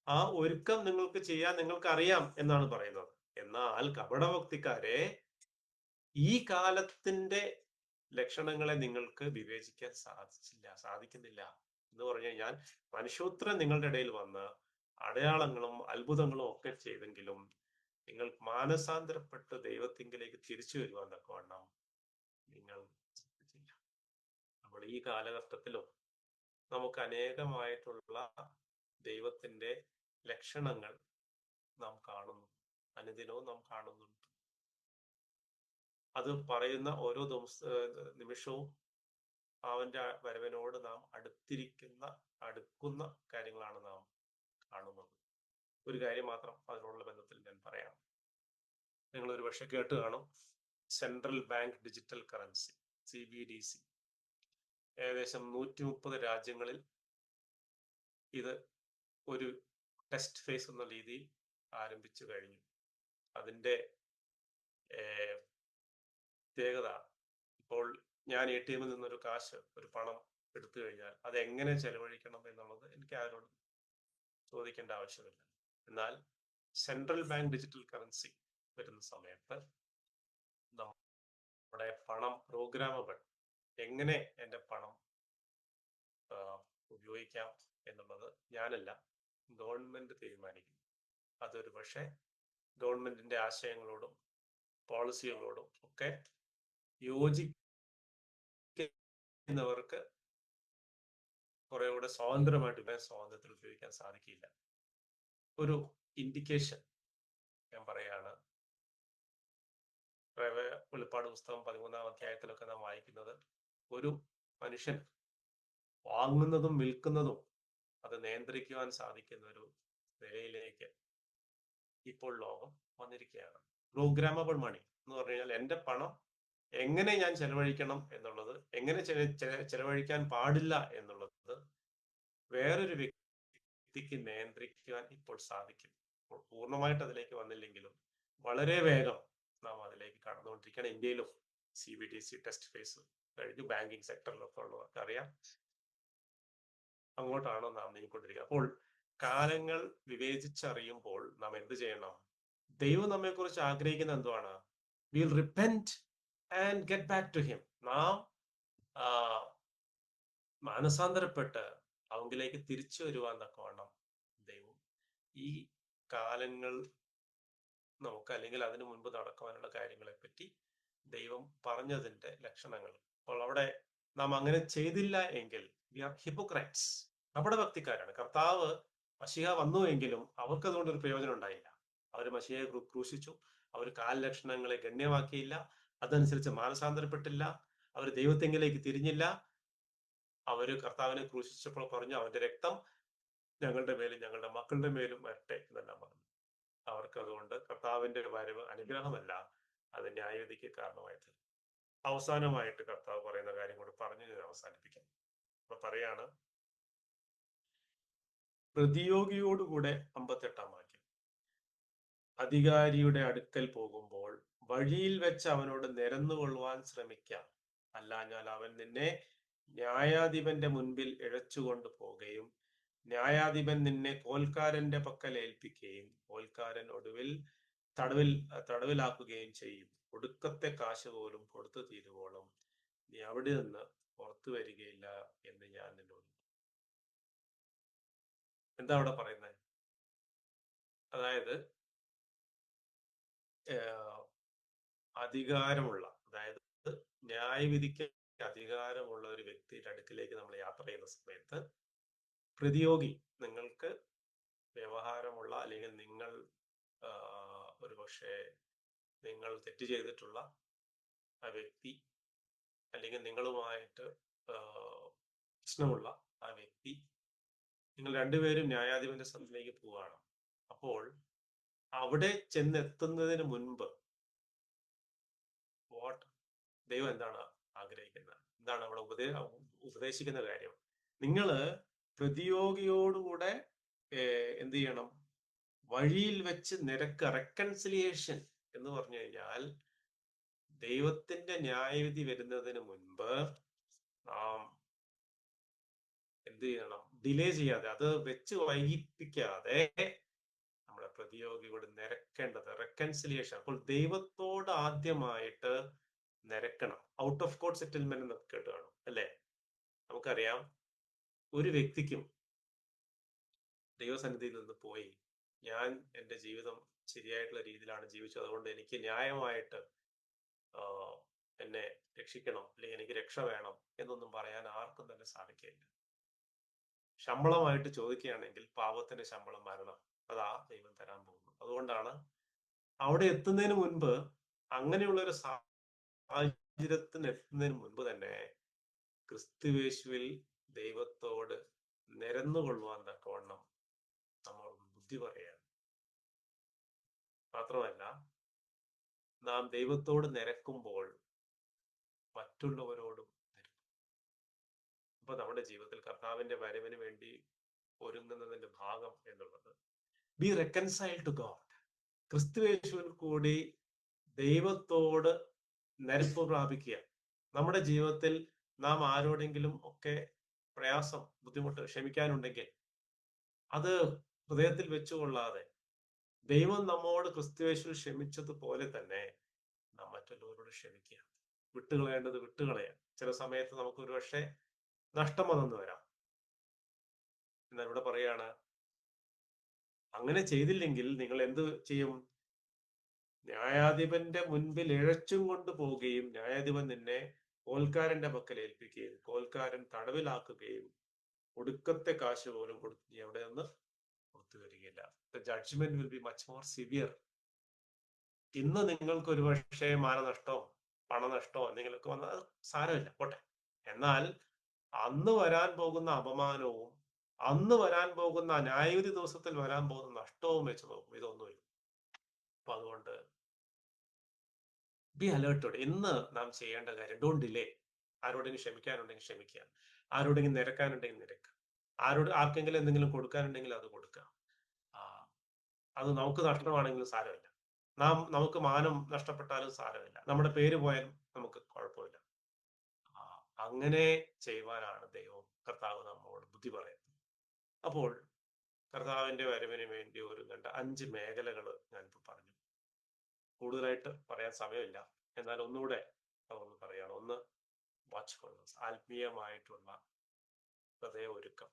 ആ ഒരുക്കം നിങ്ങൾക്ക് ചെയ്യാൻ നിങ്ങൾക്ക് അറിയാം എന്നാണ് പറയുന്നത്. എന്നാൽ കപടഭക്തിക്കാരെ, ഈ കാലത്തിന്റെ ലക്ഷണങ്ങളെ നിങ്ങൾക്ക് വിവേചിക്കാൻ സാധിക്കുന്നില്ല എന്ന് പറഞ്ഞു കഴിഞ്ഞാൽ, മനുഷ്യപുത്രൻ നിങ്ങളുടെ ഇടയിൽ വന്ന് അടയാളങ്ങളും അത്ഭുതങ്ങളും ഒക്കെ ചെയ്തെങ്കിലും നിങ്ങൾ മാനസാന്തരപ്പെട്ട് ദൈവത്തിങ്കിലേക്ക് തിരിച്ചു വരുവാൻ തക്കവണ്ണം നിങ്ങൾ ചിന്തിച്ചില്ല. അപ്പോൾ ഈ കാലഘട്ടത്തിലും നമുക്ക് അനേകമായിട്ടുള്ള ദൈവത്തിന്റെ ലക്ഷണങ്ങൾ നാം കാണുന്നു, അനുദിനവും നാം കാണുന്നുണ്ട്. അത് പറയുന്ന ഓരോ നിമിഷവും അവന്റെ വരവിനോട് നാം അടുക്കുന്ന കാര്യങ്ങളാണ് നാം കാണുന്നത്. ഒരു കാര്യം മാത്രം അതിനോടുള്ള ബന്ധത്തിൽ ഞാൻ പറയാം. നിങ്ങൾ ഒരു പക്ഷെ കേട്ട് കാണും, central bank digital currency, CBDC. ഏകദേശം 130 രാജ്യങ്ങളിൽ ഇത് ഒരു ടെസ്റ്റ് ഫേസ് എന്ന രീതിയിൽ ആരംഭിച്ചു കഴിഞ്ഞു. അതിന്റെ പ്രത്യേകത, ഇപ്പോൾ ഞാൻ ATM-ൽ നിന്നൊരു ഒരു പണം എടുത്തു കഴിഞ്ഞാൽ അത് എങ്ങനെ ചെലവഴിക്കണം എന്നുള്ളത് എനിക്ക് ആരോടും ചോദിക്കേണ്ട ആവശ്യമില്ല. എന്നാൽ സെൻട്രൽ ബാങ്ക് ഡിജിറ്റൽ കറൻസി വരുന്ന സമയത്ത് നമ്മുടെ പണം പ്രോഗ്രാമബിൾ, എങ്ങനെ എൻ്റെ പണം ഉപയോഗിക്കാം എന്നുള്ളത് ഞാനല്ല, ഗവൺമെന്റ് തീരുമാനിക്കും. അതൊരു പക്ഷേ ഗവൺമെന്റിന്റെ ആശയങ്ങളോടും പോളിസികളോടും ഒക്കെ യോജിക്കുന്നവർക്ക് കുറെ കൂടെ സ്വാതന്ത്ര്യത്തിൽ ഉപയോഗിക്കാൻ സാധിക്കില്ല. ഒരു ഇൻഡിക്കേഷൻ ഞാൻ പറയാണ്, വെളിപ്പാട് പുസ്തകം 13-ാം അധ്യായത്തിലൊക്കെ നാം വായിക്കുന്നത്, ഒരു മനുഷ്യൻ വാങ്ങുന്നതും വിൽക്കുന്നതും അത് നിയന്ത്രിക്കുവാൻ സാധിക്കുന്ന ഒരു നിലയിലേക്ക് ഇപ്പോൾ ലോകം വന്നിരിക്കുകയാണ്. പ്രോഗ്രാമബിൾ മണി എന്ന് പറഞ്ഞു കഴിഞ്ഞാൽ, എൻ്റെ പണം എങ്ങനെ ഞാൻ ചെലവഴിക്കണം എന്നുള്ളത്, എങ്ങനെ ചെലവഴിക്കാൻ പാടില്ല എന്നുള്ളത് വേറൊരു വ്യക്തിക്ക് നിയന്ത്രിക്കുവാൻ ഇപ്പോൾ സാധിക്കും. പൂർണ്ണമായിട്ട് അതിലേക്ക് വന്നില്ലെങ്കിലും വളരെ വേഗം നാം അതിലേക്ക് കടന്നുകൊണ്ടിരിക്കുകയാണ്. ഇന്ത്യയിലും CBDC ടെസ്റ്റ് ഫേസ് കഴിഞ്ഞു. ബാങ്കിങ് സെക്ടറിലൊക്കെ ഉള്ളവർക്ക് അറിയാം, അങ്ങോട്ടാണ് നാം നീങ്ങിക്കൊണ്ടിരിക്കുക. അപ്പോൾ കാലങ്ങൾ വിവേചിച്ചറിയുമ്പോൾ നാം എന്ത് ചെയ്യണം? ദൈവം നമ്മെ കുറിച്ച് ആഗ്രഹിക്കുന്ന എന്തുവാണ്? Will repent and get back to him. നാം മാനസാന്തരപ്പെട്ട് അവങ്കിലേക്ക് തിരിച്ചു വരുവാൻ തക്കവണ്ണം ദൈവം ഈ കാലങ്ങൾ നമുക്ക്, അല്ലെങ്കിൽ അതിനു മുൻപ് നടക്കുവാനുള്ള കാര്യങ്ങളെ പറ്റി ദൈവം പറഞ്ഞതിന്റെ ലക്ഷണങ്ങൾ. അപ്പോൾ അവിടെ നാം അങ്ങനെ ചെയ്തില്ല എങ്കിൽ വി ആർ ഹിപ്പോക്രൈറ്റ്സ്, കപടഭക്തിക്കാരാണ്. കർത്താവ് മശിഹ വന്നുവെങ്കിലും അവർക്ക് അതുകൊണ്ട് ഒരു പ്രയോജനം ഉണ്ടായില്ല. അവർ മശിഹയെ ക്രൂശിച്ചു, അവർ ലക്ഷണങ്ങളെ ഗണ്യമാക്കിയില്ല, അതനുസരിച്ച് മാനസാന്തരപ്പെട്ടില്ല, അവർ ദൈവത്തെങ്കിലേക്ക് തിരിഞ്ഞില്ല. അവര് കർത്താവിനെ ക്രൂശിച്ചപ്പോൾ പറഞ്ഞു, അവന്റെ രക്തം ഞങ്ങളുടെ മേലും ഞങ്ങളുടെ മക്കളുടെ മേലും വരട്ടെ എന്നെല്ലാം പറഞ്ഞു. അവർക്ക് അതുകൊണ്ട് കർത്താവിന്റെ വരവ് അനുഗ്രഹമല്ല, അത് ന്യായവിധിക്ക് കാരണമായി തീരും. അവസാനമായിട്ട് കർത്താവ് പറയുന്ന കാര്യം കൂടി പറഞ്ഞു ഞാൻ അവസാനിപ്പിക്കാം. അപ്പൊ പറയാണ്, പ്രതിയോഗിയോടുകൂടെ 58 വാക്യം, അധികാരിയുടെ അടുക്കൽ പോകുമ്പോൾ വഴിയിൽ വെച്ച് അവനോട് നിരന്നുകൊള്ളുവാൻ ശ്രമിക്കാം, അല്ലാഞ്ഞാൽ അവൻ നിന്നെ ന്യായാധിപന്റെ മുൻപിൽ ഇഴച്ചുകൊണ്ട് പോകുകയും ന്യായാധിപൻ നിന്നെ കോൽക്കാരന്റെ പക്കൽ ഏൽപ്പിക്കുകയും കോൽക്കാരൻ ഒടുവിൽ തടവിലാക്കുകയും ചെയ്യും. ഒടുക്കത്തെ കാശ് പോലും കൊടുത്തു തീരുവോളം നീ അവിടെ നിന്ന് പുറത്തു വരികയില്ല എന്ന് ഞാൻ നിന്നോട്. എന്താ അവിടെ പറയുന്നത്? അതായത് അധികാരമുള്ള, അതായത് ന്യായവിധിക്ക് അധികാരമുള്ള ഒരു വ്യക്തിയുടെ അടുക്കിലേക്ക് നമ്മൾ യാത്ര ചെയ്യുന്ന സമയത്ത് പ്രതിയോഗി, നിങ്ങൾക്ക് വ്യവഹാരമുള്ള, അല്ലെങ്കിൽ നിങ്ങൾ ഒരുപക്ഷെ നിങ്ങൾ തെറ്റ് ചെയ്തിട്ടുള്ള ആ വ്യക്തി, അല്ലെങ്കിൽ നിങ്ങളുമായിട്ട് പ്രശ്നമുള്ള ആ വ്യക്തി, നിങ്ങൾ രണ്ടുപേരും ന്യായാധിപന്റെ സ്ഥലത്തിലേക്ക് പോവുകയാണ്. അപ്പോൾ അവിടെ ചെന്നെത്തുന്നതിന് മുൻപ് ദൈവം എന്താണ് ആഗ്രഹിക്കുന്നത്, എന്താണ് അവിടെ ഉപദേശിക്കുന്ന കാര്യം? നിങ്ങള് പ്രതിയോഗിയോടുകൂടെ എന്ത് ചെയ്യണം? വഴിയിൽ വെച്ച് റെക്കൺസിലിയേഷൻ എന്ന് പറഞ്ഞു കഴിഞ്ഞാൽ, ദൈവത്തിന്റെ ന്യായവിധി വരുന്നതിന് മുൻപ് നാം എന്ത് ചെയ്യണം? ഡിലേ ചെയ്യാതെ, അത് വെച്ച് വൈകിപ്പിക്കാതെ നമ്മുടെ പ്രതിയോഗിയോട് നിരക്കേണ്ടത് റെക്കൺസിലിയേഷൻ. അപ്പോൾ ദൈവത്തോട് ആദ്യമായിട്ട് നിരക്കണം. ഔട്ട് ഓഫ് കോർട്ട് സെറ്റിൽമെന്റ് എന്നൊക്കെ കേട്ട് കാണും അല്ലേ? നമുക്കറിയാം, ഒരു വ്യക്തിക്കും ദൈവസന്നിധിയിൽ നിന്ന് പോയി, ഞാൻ എൻ്റെ ജീവിതം ശരിയായിട്ടുള്ള രീതിയിലാണ് ജീവിച്ചത്, അതുകൊണ്ട് എനിക്ക് ന്യായമായിട്ട് എന്നെ രക്ഷിക്കണം, അല്ലെങ്കിൽ എനിക്ക് രക്ഷ വേണം എന്നൊന്നും പറയാൻ ആർക്കും തന്നെ സാധിക്കില്ല. ശമ്പളമായിട്ട് ചോദിക്കുകയാണെങ്കിൽ പാപത്തിന്റെ ശമ്പളം മരണം, അതാ ദൈവം തരാൻ പോകുന്നു. അതുകൊണ്ടാണ് അവിടെ എത്തുന്നതിന് മുൻപ്, അങ്ങനെയുള്ള ഒരു സാഹചര്യത്തിന് എത്തുന്നതിന് മുൻപ് തന്നെ ക്രിസ്തുവേശുവിൽ ദൈവത്തോട് നിരന്നുകൊള്ളുവാൻ തക്കവണ്ണം നമ്മൾ ബുദ്ധി പറയാണ്. മാത്രമല്ല, നാം ദൈവത്തോട് നിരക്കുമ്പോൾ മറ്റുള്ളവരോടും നിരക്കും. അപ്പൊ നമ്മുടെ ജീവിതത്തിൽ കർത്താവിന്റെ വരവിന് വേണ്ടി ഒരുങ്ങുന്നതിന്റെ ഭാഗം എന്നുള്ളത് ബി റെക്കൺസൈൽഡ് ടു ഗോഡ്. ക്രിസ്തുയേശുവിൽ കൂടി ദൈവത്തോട് നിരപ്പ് പ്രാപിക്കുക. നമ്മുടെ ജീവിതത്തിൽ നാം ആരോടെങ്കിലും ഒക്കെ പ്രയാസം, ബുദ്ധിമുട്ട്, ക്ഷമിക്കാനുണ്ടെങ്കിൽ അത് ഹൃദയത്തിൽ വെച്ചുകൊള്ളാതെ ദൈവം നമ്മോട് ക്രിസ്തുയേശുവിൽ ക്ഷമിച്ചതുപോലെ തന്നെ നാം മറ്റുള്ളവരോട് ക്ഷമിക്കുക. വിട്ടുകളയേണ്ടത് വിട്ടുകളയാം. ചില സമയത്ത് നമുക്ക് ഒരുപക്ഷെ നഷ്ടം വന്നെന്ന് വരാം. എന്നാൽ ഇവിടെ പറയാണ്, അങ്ങനെ ചെയ്തില്ലെങ്കിൽ നിങ്ങൾ എന്ത് ചെയ്യും? ന്യായാധിപന്റെ മുൻപിൽ ഇഴച്ചും കൊണ്ട് പോവുകയും ന്യായാധിപൻ നിന്നെ കോൽക്കാരന്റെ പക്കൽ ഏൽപ്പിക്കുകയും കോൽക്കാരൻ തടവിലാക്കുകയും ഒടുക്കത്തെ കാശ് പോലും കൊടുത്ത് നീ അവിടെ നിന്ന് പുറത്തു വരികയില്ല. The judgement will be much more severe. ഇന്ന് നിങ്ങൾക്ക് ഒരു പക്ഷേ മാനനഷ്ടമോ പണനഷ്ടമോ എന്തെങ്കിലുമൊക്കെ വന്നാൽ സാരമില്ല, പോട്ടെ. എന്നാൽ അന്ന് വരാൻ പോകുന്ന അപമാനവും അന്ന് വരാൻ പോകുന്ന ന്യായവിധി ദിവസത്തിൽ വരാൻ പോകുന്ന നഷ്ടവും വെച്ച് നോക്കും, ഇതൊന്നുമില്ല. അപ്പൊ അതുകൊണ്ട് ബി അലേർട്ടഡ്. ഇന്ന് നാം ചെയ്യേണ്ട കാര്യം, ഡോണ്ട് ഡിലേ. ആരോടെങ്കിലും ക്ഷമിക്കാനുണ്ടെങ്കിൽ ക്ഷമിക്കുക, ആരോടെങ്കിലും നിരക്കാനുണ്ടെങ്കിൽ നിരക്കുക, ആർക്കെങ്കിലും എന്തെങ്കിലും കൊടുക്കാനുണ്ടെങ്കിൽ അത് കൊടുക്കുക. അത് നമുക്ക് നഷ്ടമാണെങ്കിലും സാരമില്ല, നമുക്ക് മാനം നഷ്ടപ്പെട്ടാലും സാരമില്ല, നമ്മുടെ പേര് പോയാലും നമുക്ക് കുഴപ്പമില്ല. അങ്ങനെ ചെയ്യുവാനാണ് കർത്താവ് നമ്മോട് ബുദ്ധി പറയുന്നത്. അപ്പോൾ കർത്താവിന്റെ വരവിന് വേണ്ടി ഒരുങ്ങേണ്ട 5 മേഖലകൾ ഞാനിപ്പോൾ പറഞ്ഞു. കൂടുതലായിട്ട് പറയാൻ സമയമില്ല, എന്നാൽ ഒന്നുകൂടെ അതൊന്ന് പറയാണ്. ഒന്ന്, വാച്ച്ഫുൾനെസ്, ആത്മീയമായിട്ടുള്ള ഹൃദയ ഒരുക്കം,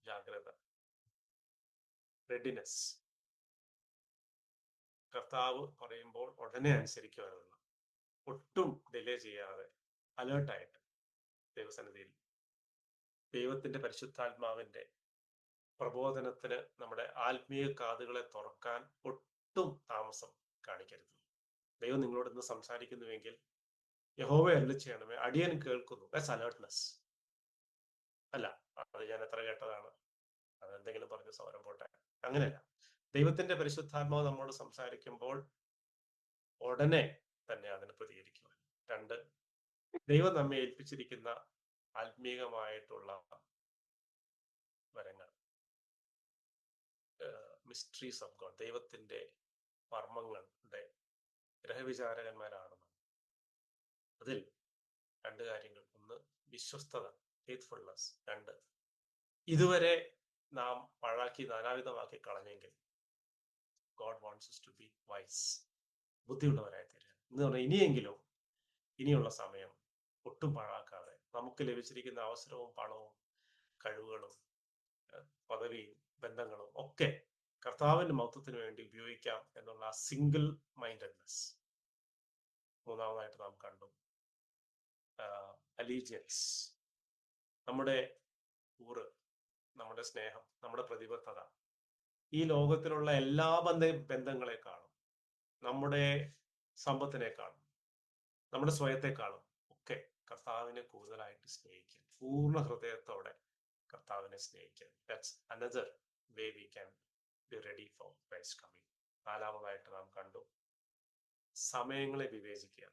ജാഗ്രത, റെഡിനെസ്, കർത്താവ് പറയുമ്പോൾ ഉടനെ അനുസരിക്കുവാനുള്ള, ഒട്ടും ഡിലേ ചെയ്യാതെ അലേർട്ടായിട്ട് ദൈവസന്നിധിയിൽ ദൈവത്തിന്റെ പരിശുദ്ധാത്മാവിന്റെ പ്രബോധനത്തിന് നമ്മുടെ ആത്മീയ കാതുകളെ തുറക്കാൻ ഒട്ടും താമസം കാണിക്കരുത്. ദൈവം നിങ്ങളോട് ഇന്ന് സംസാരിക്കുന്നുവെങ്കിൽ യഹോവ അരുളി ചെയ്യണമേ, അടിയൻ കേൾക്കുന്നു. That's alertness. അല്ല, അത് ഞാൻ എത്ര കേട്ടതാണ്, അതെന്തെങ്കിലും പറഞ്ഞ് സൗരം പോട്ടെ, അങ്ങനെയല്ല. ദൈവത്തിന്റെ പരിശുദ്ധാത്മാവ് നമ്മോട് സംസാരിക്കുമ്പോൾ ഉടനെ തന്നെ അതിന് പ്രതികരിക്കുവാൻ. 2, ദൈവം നമ്മെ ഏൽപ്പിച്ചിരിക്കുന്ന ആത്മീകമായിട്ടുള്ള വരങ്ങൾ, മിസ്റ്ററീസ് ഓഫ് ഗോഡ്, ദൈവത്തിന്റെ മർമ്മങ്ങളുടെ ഗ്രഹവിചാരകന്മാരാണ് നാം. അതിൽ 2 കാര്യങ്ങൾ: 1, വിശ്വസ്തത, ഫെയ്ത്ത്ഫുൾനെസ്. 2, ഇതുവരെ നാം പാഴാക്കി നാനാവിധമാക്കി കളഞ്ഞെങ്കിൽ God wants us to be wise, ബുദ്ധിയുള്ളവരായി തീരുക എന്ന് പറഞ്ഞാൽ ഇനിയെങ്കിലും ഇനിയുള്ള സമയം ഒട്ടും പാഴാക്കാതെ നമുക്ക് ലഭിച്ചിരിക്കുന്ന അവസരവും പണവും കഴിവുകളും പദവിയും ബന്ധങ്ങളും ഒക്കെ കർത്താവിന്റെ മഹത്വത്തിന് വേണ്ടി ഉപയോഗിക്കാം എന്നുള്ള ആ സിംഗിൾ മൈൻഡഡ്നെസ്. 3ാമതായിട്ട് നാം കണ്ടു അലീജിയൻസ്, നമ്മുടെ കൂറ്, നമ്മുടെ സ്നേഹം, നമ്മുടെ പ്രതിബദ്ധത ഈ ലോകത്തിലുള്ള എല്ലാ ബന്ധങ്ങളെക്കാളും, നമ്മുടെ സമ്പത്തിനേക്കാളും, നമ്മുടെ സ്വയത്തെക്കാളും ഒക്കെ കർത്താവിനെ കൂടുതലായിട്ട് സ്നേഹിക്കുക, പൂർണ്ണ ഹൃദയത്തോടെ കർത്താവിനെ സ്നേഹിക്കുക. That's another way we can be ready for Christ coming. 4ാമതായിട്ട് നാം കണ്ടു സമയങ്ങളെ വിവേചിക്കുക.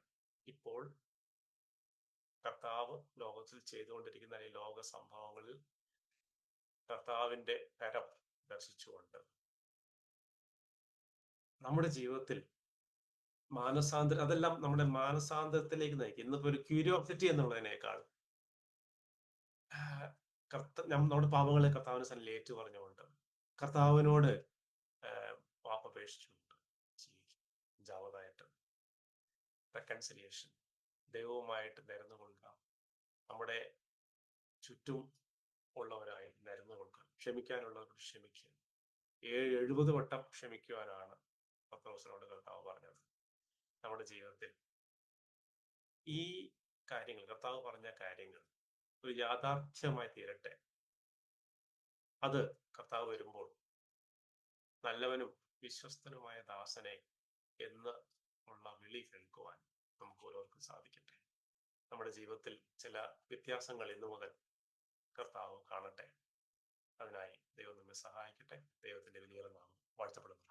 ഇപ്പോൾ കർത്താവ് ലോകത്തിൽ ചെയ്തുകൊണ്ടിരിക്കുന്ന ഈ ലോക സംഭവങ്ങളിൽ കർത്താവിന്റെ കരം ദർശിച്ചുകൊണ്ട് നമ്മുടെ ജീവിതത്തിൽ അതെല്ലാം നമ്മുടെ മാനസാന്തരത്തിലേക്ക് നയിക്കും. ഇന്നിപ്പോ ഒരു ക്യൂരിയോസിറ്റി എന്നുള്ളതിനേക്കാൾ നമ്മുടെ പാപങ്ങളെ കർത്താവിന് സന്നിധിയിൽ ഏറ്റു പറഞ്ഞുകൊണ്ട് കർത്താവിനോട് പാപപേക്ഷിച്ചുകൊണ്ട് ജീവിക്കും. 5ാമതായിട്ട് റെക്കൺസിലിയേഷൻ, ദൈവവുമായിട്ട് നിരന്നു കൊള്ളുക, നമ്മുടെ ചുറ്റും ഉള്ളവരായി നിരന്നു കൊള്ളുക, ക്ഷമിക്കാനുള്ളവരോട് ക്ഷമിക്കുക. 70 വട്ടം ക്ഷമിക്കുവാനാണ് പത്രോസിനോട് കർത്താവ് പറഞ്ഞത്. നമ്മുടെ ജീവിതത്തിൽ ഈ കാര്യങ്ങൾ, കർത്താവ് പറഞ്ഞ കാര്യങ്ങൾ ഒരു യാഥാർത്ഥ്യമായി തീരട്ടെ. അത് കർത്താവ് വരുമ്പോൾ നല്ലവനും വിശ്വസ്തനുമായ ദാസനെ എന്ന് ഉള്ള വിളി കേൾക്കുവാൻ നമുക്ക് ഓരോരുത്തർക്കും സാധിക്കട്ടെ. നമ്മുടെ ജീവിതത്തിൽ ചില വ്യത്യാസങ്ങൾ ഇന്നു മുതൽ കർത്താവ് കാണട്ടെ. അതിനായി ദൈവം നമ്മെ സഹായിക്കട്ടെ. ദൈവത്തിന്റെ വലിയ നാമം വാഴ്ത്തപ്പെടുന്നു.